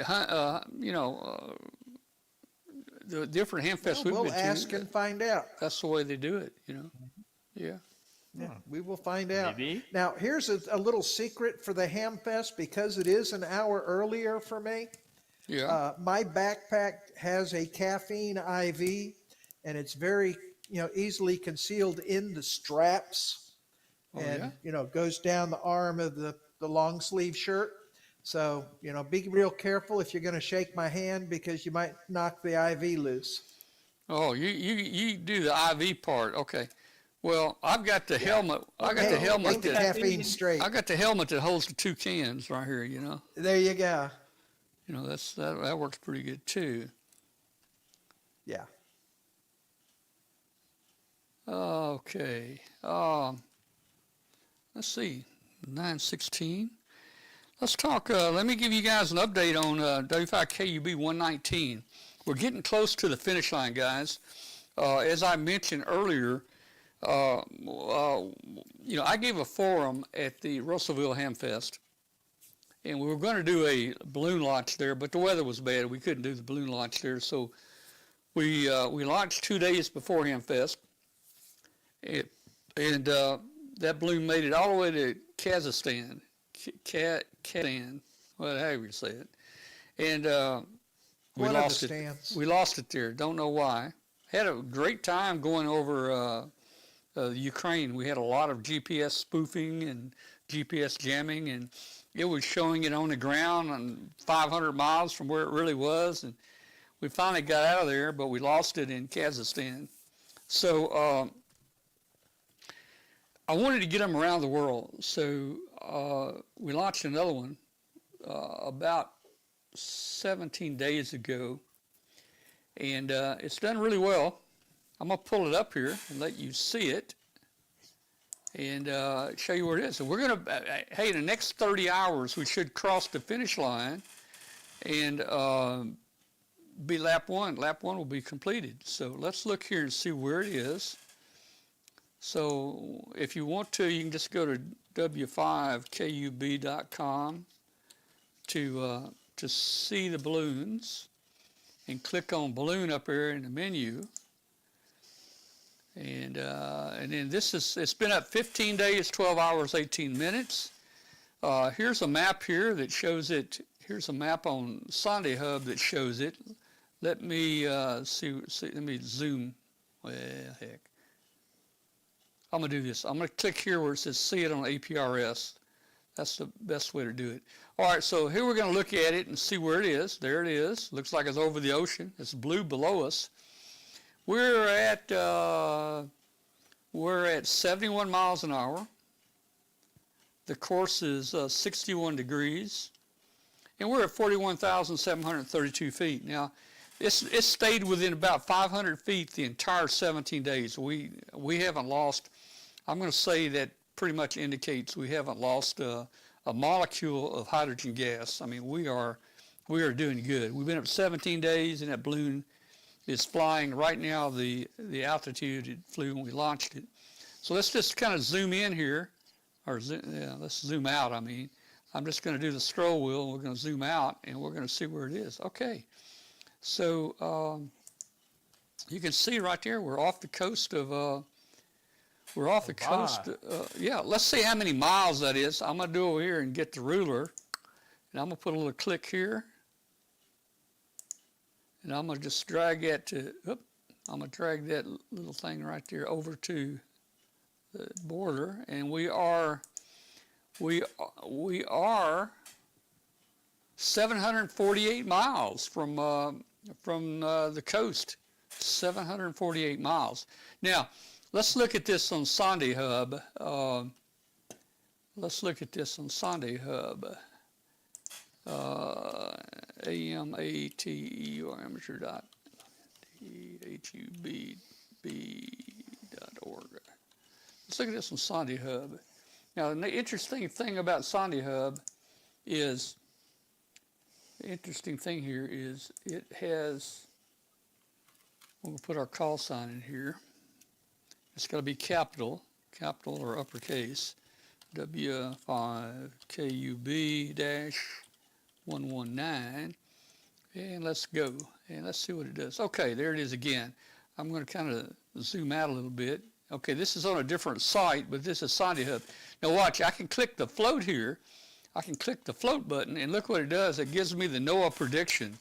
the different Hamfests we've been to. We'll ask and find out. That's the way they do it, Yeah. Yeah, we will find out. Maybe. Now, here's a little secret for the Hamfest, because it is an hour earlier for me. Yeah. My backpack has a caffeine IV, and it's very, easily concealed in the straps. Goes down the arm of the long sleeve shirt. So, be real careful if you're going to shake my hand, because you might knock the IV loose. Oh, you do the IV part. Okay. Well, I've got the helmet. I got the helmet. Keep the caffeine straight. I got the helmet that holds the 2 cans right here, There you go. That works pretty good too. Yeah. Okay. Let's see. 9:16. Let's talk. Let me give you guys an update on W5KUB-119. We're getting close to the finish line, guys. As I mentioned earlier, I gave a forum at the Russellville Hamfest, and we were going to do a balloon launch there, but the weather was bad. We couldn't do the balloon launch there, so we launched 2 days before Hamfest, and that balloon made it all the way to Kazakhstan, however you say it, and we lost it. We lost it there. Don't know why. Had a great time going over Ukraine. We had a lot of GPS spoofing and GPS jamming, and it was showing it on the ground on 500 miles from where it really was, and we finally got out of there, but we lost it in Kazakhstan. So I wanted to get them around the world, so we launched another one about 17 days ago, and it's done really well. I'm going to pull it up here and let you see it and show you where it is. So we're going to, in the next 30 hours, we should cross the finish line, and be lap one. Lap one will be completed. So let's look here and see where it is. So if you want to, you can just go to W5KUB.com to see the balloons, and click on balloon up there in the menu. And then it's been up 15 days, 12 hours, 18 minutes. Here's a map here that shows it. Here's a map on Sonde Hub that shows it. Let me see, let me zoom. Well, heck. I'm gonna do this. I'm gonna click here where it says see it on APRS. That's the best way to do it. All right, so here we're gonna look at it and see where it is. There it is. Looks like it's over the ocean. It's blue below us. We're at 71 miles an hour. The course is 61 degrees, and we're at 41,732 feet. Now, it's stayed within about 500 feet the entire 17 days. We haven't lost. I'm going to say that pretty much indicates we haven't lost a molecule of hydrogen gas. I mean, we are doing good. We've been up 17 days, and that balloon is flying right now the altitude it flew when we launched it. So let's just kind of zoom in here, or let's zoom out. I mean, I'm just going to do the scroll wheel, and we're going to zoom out, and we're going to see where it is. Okay, so you can see right there we're off the coast of. Yeah, let's see how many miles that is. I'm going to do over here and get the ruler, and I'm going to put a little click here. And I'm going to just drag that to, I'm going to drag that little thing right there over to the border, and we are 748 miles from the coast. 748 miles. Now, let's look at this on Sonde Hub. Let's look at this on Sonde Hub. AMATEUR amateur.hub.org. Let's look at this on Sonde Hub. Now, the interesting thing about Sonde Hub is, the interesting thing here is it has, we'll put our call sign in here. It's got to be capital or uppercase, W5KUB-119, and let's go, and let's see what it does. Okay, there it is again. I'm going to kind of zoom out a little bit. Okay, this is on a different site, but this is Sonde Hub. Now watch, I can click the float here. I can click the float button, and look what it does. It gives me the NOAA prediction.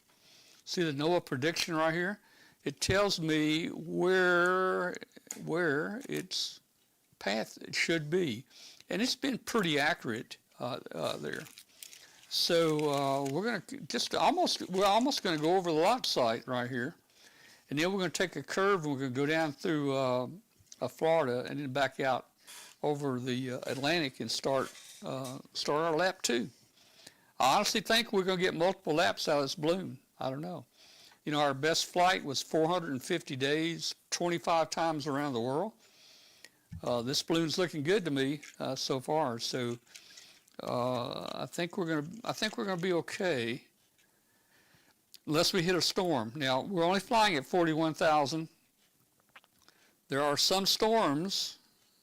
See the NOAA prediction right here? It tells me where its path should be, and it's been pretty accurate there. So we're almost going to go over the launch site right here, and then we're going to take a curve and we're going to go down through Florida and then back out over the Atlantic and start our lap 2. I honestly think we're going to get multiple laps out of this balloon. I don't know. You know, our best flight was 450 days, 25 times around the world. This balloon's looking good to me so far. So I think we're gonna be okay, unless we hit a storm. Now we're only flying at 41,000. There are some storms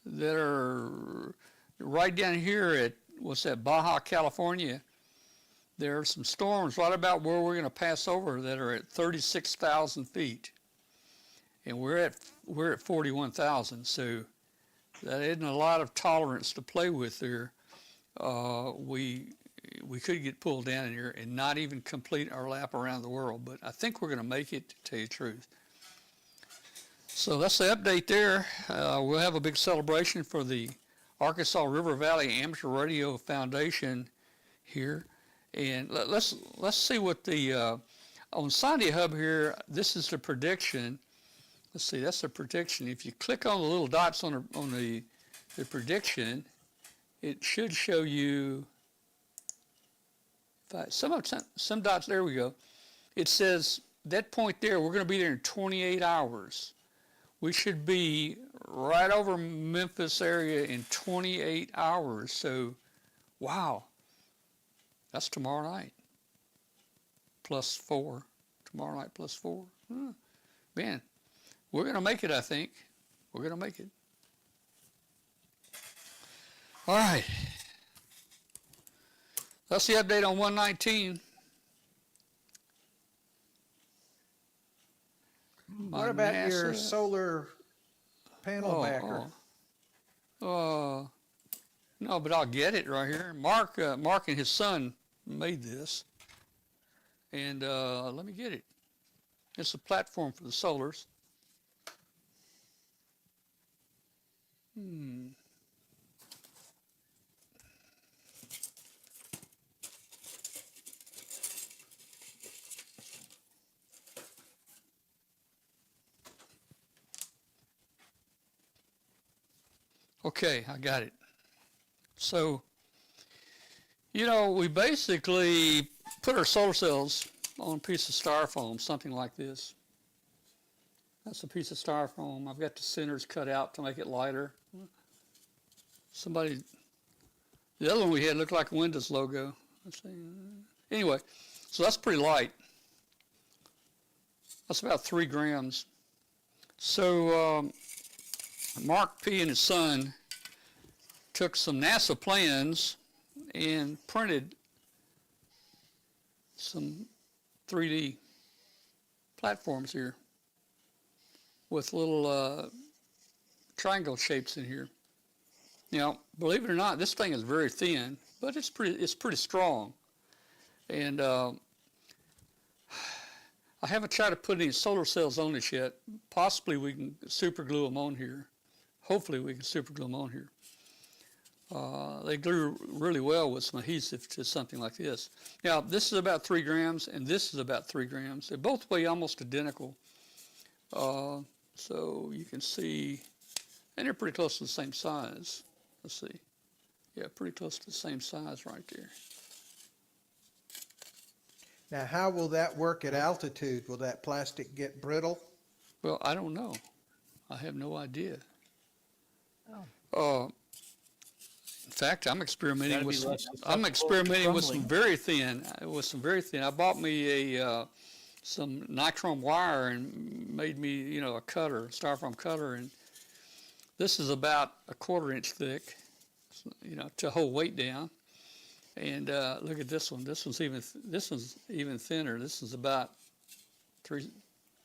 that are right down here at Baja California. There are some storms right about where we're going to pass over that are at 36,000 feet, and we're at 41,000. So that isn't a lot of tolerance to play with there. We could get pulled down in here and not even complete our lap around the world, but I think we're going to make it, to tell you the truth. So that's the update there. We'll have a big celebration for the Arkansas River Valley Amateur Radio Foundation here. And let's see what the, on Sonde Hub here, this is the prediction. Let's see, that's the prediction. If you click on the little dots on the prediction, it should show you, some dots, there we go. It says, that point there, we're going to be there in 28 hours. We should be right over Memphis area in 28 hours. So, wow. That's tomorrow night, plus 4, tomorrow night plus 4. Man, we're going to make it, I think. We're going to make it. All right. That's the update on 119. What about your solar panel backer? No, but I'll get it right here. Mark and his son made this. And let me get it. It's a platform for the solars. Okay, I got it. So, you know, we basically put our solar cells on a piece of styrofoam, something like this. That's a piece of styrofoam. I've got the centers cut out to make it lighter. The other one we had looked like a Windows logo. Let's see. Anyway, so that's pretty light. That's about 3 grams. So Mark P. and his son took some NASA plans and printed some 3D platforms here with little triangle shapes in here. Now, believe it or not, this thing is very thin, but it's pretty strong. And I haven't tried to put any solar cells on it yet. Possibly we can super glue them on here. Hopefully we can super glue them on here. They glue really well with some adhesive to something like this. Now, this is about 3 grams, and this is about 3 grams. They both weigh almost identical. So you can see, and they're pretty close to the same size. Let's see. Yeah, pretty close to the same size right there. Now, how will that work at altitude? Will that plastic get brittle? Well, I don't know. I have no idea. In fact, I'm experimenting with some very thin. I bought me some nitron wire and made me, a cutter, a styrofoam cutter, and this is about a 1/4 inch thick, to hold weight down. And look at this one. This one's even thinner. This is about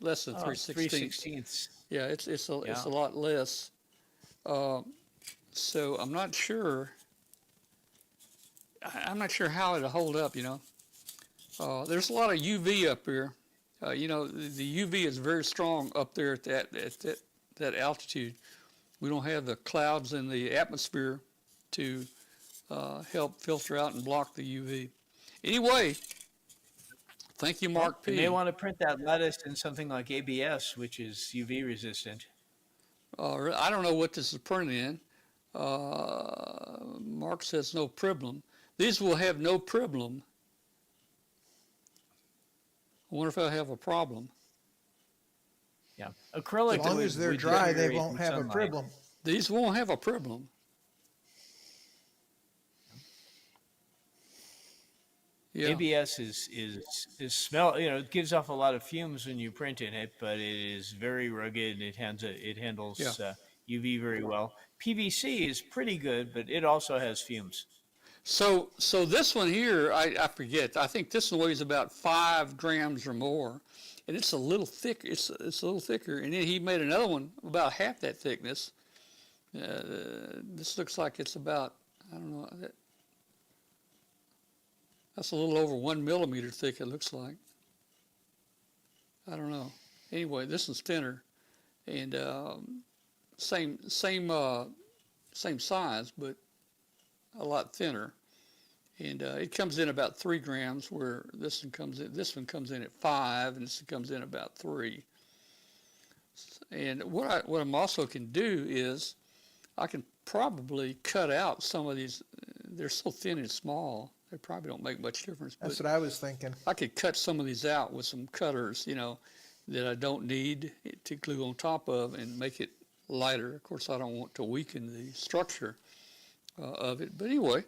less than 3/16. Yeah, it's a lot less. So I'm not sure how it'll hold up, There's a lot of UV up here. The UV is very strong up there at that altitude. We don't have the clouds in the atmosphere to help filter out and block the UV. Anyway, thank you, Mark P. You may want to print that lettuce in something like ABS, which is UV resistant. I don't know what this is printed in. Mark says no problem. These will have no problem. I wonder if I'll have a problem. Yeah, acrylic. As long as they're dry, they won't have a problem. These won't have a problem. Yeah. ABS is smell. It gives off a lot of fumes when you print in it, but it is very rugged. It handles UV very well. PVC is pretty good, but it also has fumes. So this one here, I forget. I think this one weighs about 5 grams or more, and it's a little thick. It's a little thicker. And then he made another one about half that thickness. This looks like it's about, I don't know. That's a little over 1 millimeter thick. It looks like. I don't know. Anyway, this one's thinner, and same size, but a lot thinner. And it comes in about 3 grams, where this one comes in at 5, and this one comes in about 3. And what I also can do is I can probably cut out some of these. They're so thin and small, they probably don't make much difference. That's what I was thinking. I could cut some of these out with some cutters, that I don't need to glue on top of and make it lighter. Of course, I don't want to weaken the structure of it. But anyway,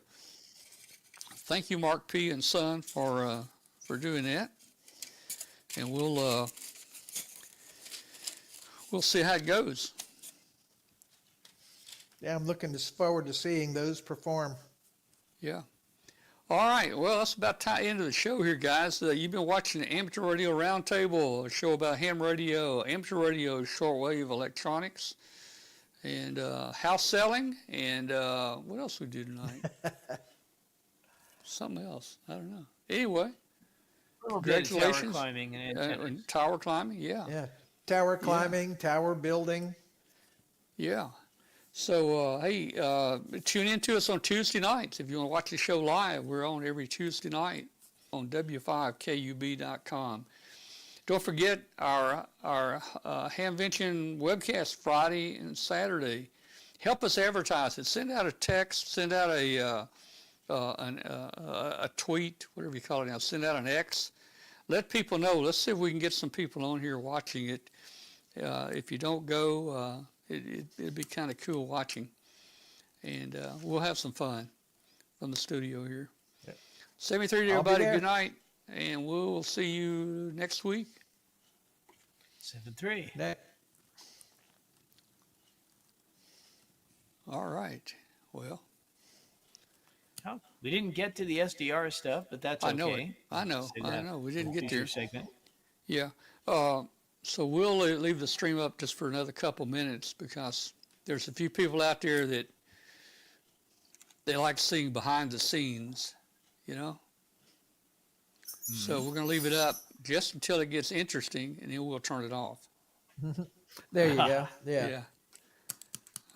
thank you, Mark P. and Son, for doing that. and we'll see how it goes. Yeah, I'm looking forward to seeing those perform. Yeah. All right. Well, that's about end of the show here, guys. You've been watching the Amateur Radio Roundtable, a show about ham radio, amateur radio, shortwave electronics, and house selling, and what else we do tonight? Something else. I don't know. Anyway, congratulations. Tower climbing and tower climbing, yeah. Yeah, tower climbing, tower building. Yeah. So, hey, tune in to us on Tuesday nights. If you want to watch the show live, we're on every Tuesday night on W5KUB.com. Don't forget our Hamvention webcast Friday and Saturday. Help us advertise it. Send out a text, send out a tweet, whatever you call it now. Send out an X. Let people know. Let's see if we can get some people on here watching it. If you don't go, it'd be kind of cool watching, and we'll have some fun from the studio here. Yep. 73 to everybody, good night, and we'll see you next week. 7-3. All right, well. Oh, we didn't get to the SDR stuff, but that's okay. I know, we didn't get there. Segment. Yeah. So we'll leave the stream up just for another couple minutes because there's a few people out there that they like seeing behind the scenes, you know? So we're going to leave it up just until it gets interesting, and then we'll turn it off. There you go. Yeah.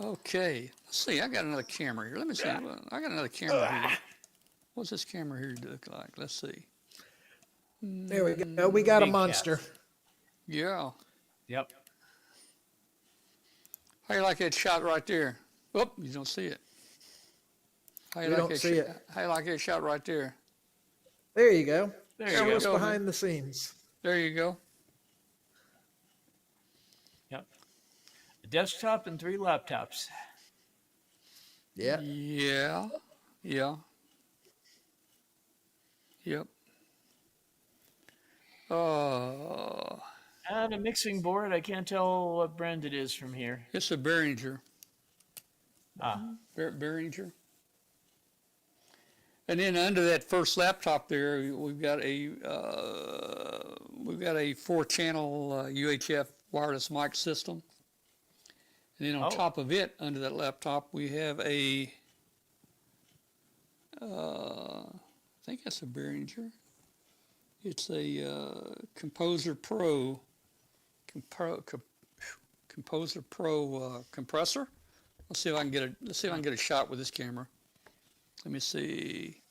Okay. Let's see. I got another camera here. Let me see. I got another camera here. What's this camera here look like? Let's see. There we go. We got a monster. Cast. Yeah. Yep. How you like that shot right there? Oh, you don't see it. How you like that shot right there? There you go. There you go. Behind the scenes. There you go. Yep. A desktop and 3 laptops. Yeah. Yeah. Yeah. Yep. And a mixing board. I can't tell what brand it is from here. It's a Behringer. Behringer. And then under that first laptop there, we've got a 4-channel UHF wireless mic system. And then on top of it, under that laptop, we have a I think that's a Behringer. It's a Composer Pro compressor. Let's see if I can get a shot with this camera. Let me see.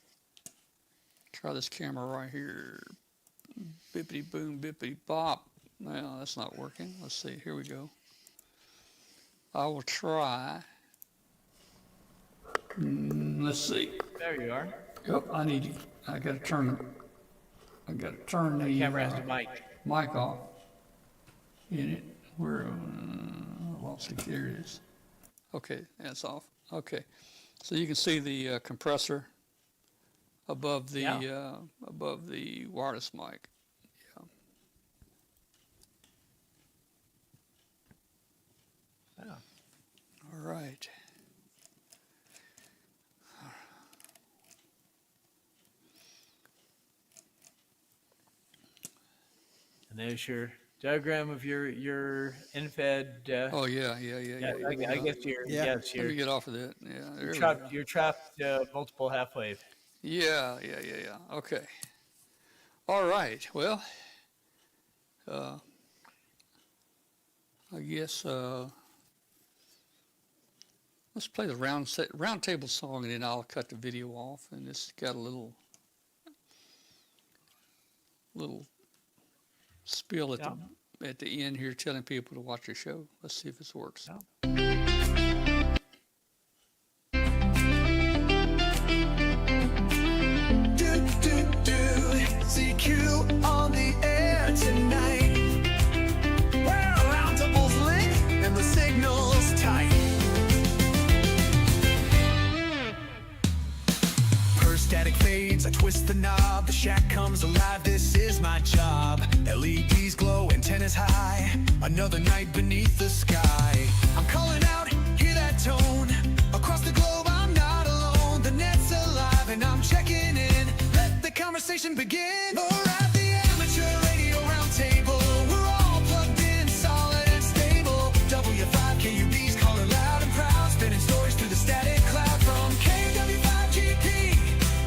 Try this camera right here. Bippity boom, bippity bop. No, that's not working. Let's see. Here we go. I will try. Let's see. There you are. Yep, I got to turn the camera has the mic off in it. Where lost it. There it is. Okay, that's off. Okay, so you can see the compressor above the wireless mic. Yeah. All right. And there's your diagram of your in-fed. Oh yeah. I guess you're. Yes, Let me get off of that. Yeah. You're trapped multiple half wave. Yeah. Okay. All right. Well, I guess let's play the round table song, and then I'll cut the video off. And it's got a little spiel at the end here, telling people to watch the show. Let's see if this works. CQ on the air tonight. Well, roundtable's lit and the signal's tight. Per static fades, I twist the knob. The shack comes alive. This is my job. LED Another night beneath the sky. I'm calling out, hear that tone. Across the globe, I'm not alone. The net's alive and I'm checking in. Let the conversation begin. We're at the amateur radio roundtable. We're all plugged in, solid and stable. W5KUB's calling loud and proud, spinning stories through the static cloud. From KW5GP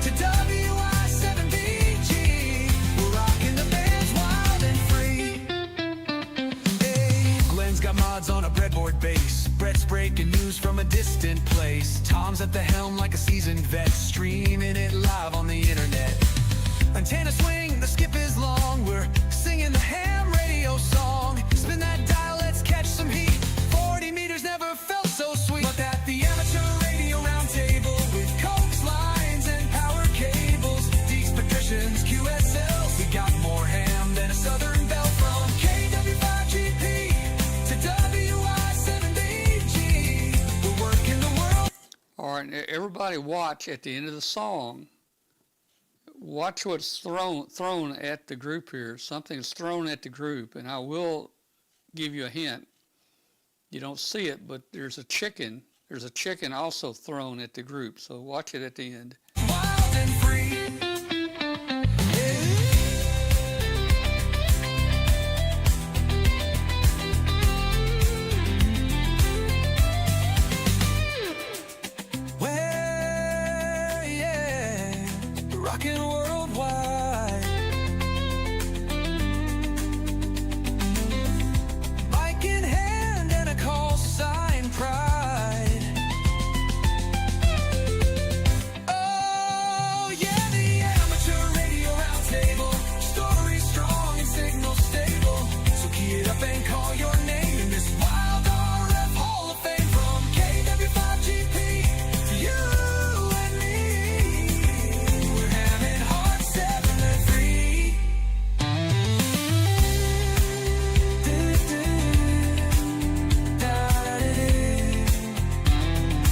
to WI7BG, we're rocking the bands wild and free. Hey, Glenn's got mods on a breadboard bass. Brett's breaking news from a distant place. Tom's at the helm like a seasoned vet, streaming it live on the internet. Antenna swing, the skip is long. We're singing the ham radio song. Spin that dial, let's catch some heat. 40 meters never felt so sweet. But at the amateur radio roundtable, with coax lines and power cables, Deeks, Patricians, QSLs, we got more ham than a southern belle. From KW5GP to WI7BG, we're working the world. All right, everybody watch at the end of the song. Watch what's thrown at the group here. Something is thrown at the group, and I will give you a hint. You don't see it, but there's a chicken. There's a chicken also thrown at the group, so watch it at the end. Wild and free. Well, yeah, rockin' worldwide. Mic in hand and a call sign, pride. Oh yeah, the amateur radio roundtable. Stories strong and signal stable. So key it up and call your name in this wild RF Hall of Fame. From KW5GP to you and me, we're hamming hard 7 and 3.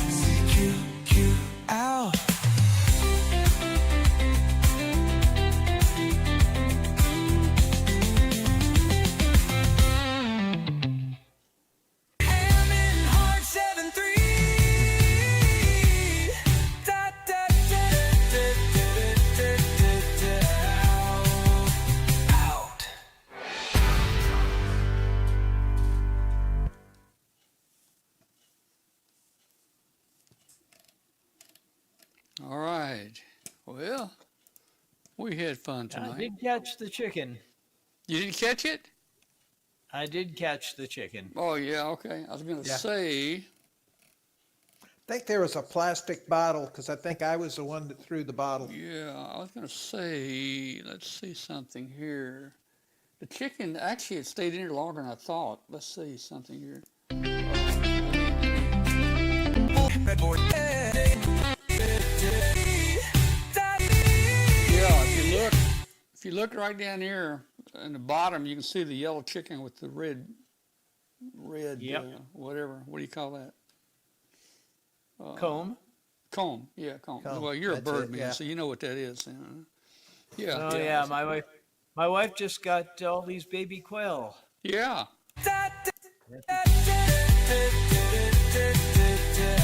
CQ out. Hamming hard 7-3. Da, da, da, da, da, da, da, out. All right. Well, we had fun I tonight. did catch the chicken. You didn't catch it? I did catch the chicken. Oh, yeah, okay. I was going to Yeah. say, I think there was a plastic bottle, because I think I was the one that threw the bottle. yeah, I was going to say, let's see something here. The chicken, actually, it stayed in here longer than I thought. Let's see something here. Redboard. Yeah, if you look right down here in the bottom, you can see the yellow chicken with the red, Yep. whatever. What do you call that? Comb. Comb. Yeah, comb. Comb, Well, you're a that's bird it, man, yeah. so you know what that is. Yeah. Oh yeah, my wife just got all these baby quail. Yeah.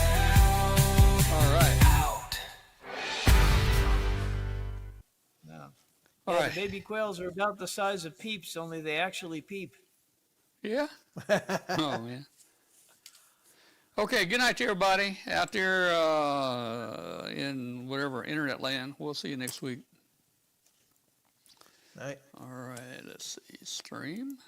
All right. Out. Yeah. All Yeah, right. the baby quails are about the size of peeps, only they actually peep. Yeah. Oh man. Okay. Good night to everybody out there in whatever internet land. We'll see you next week. Right. All right. Let's see. Stream.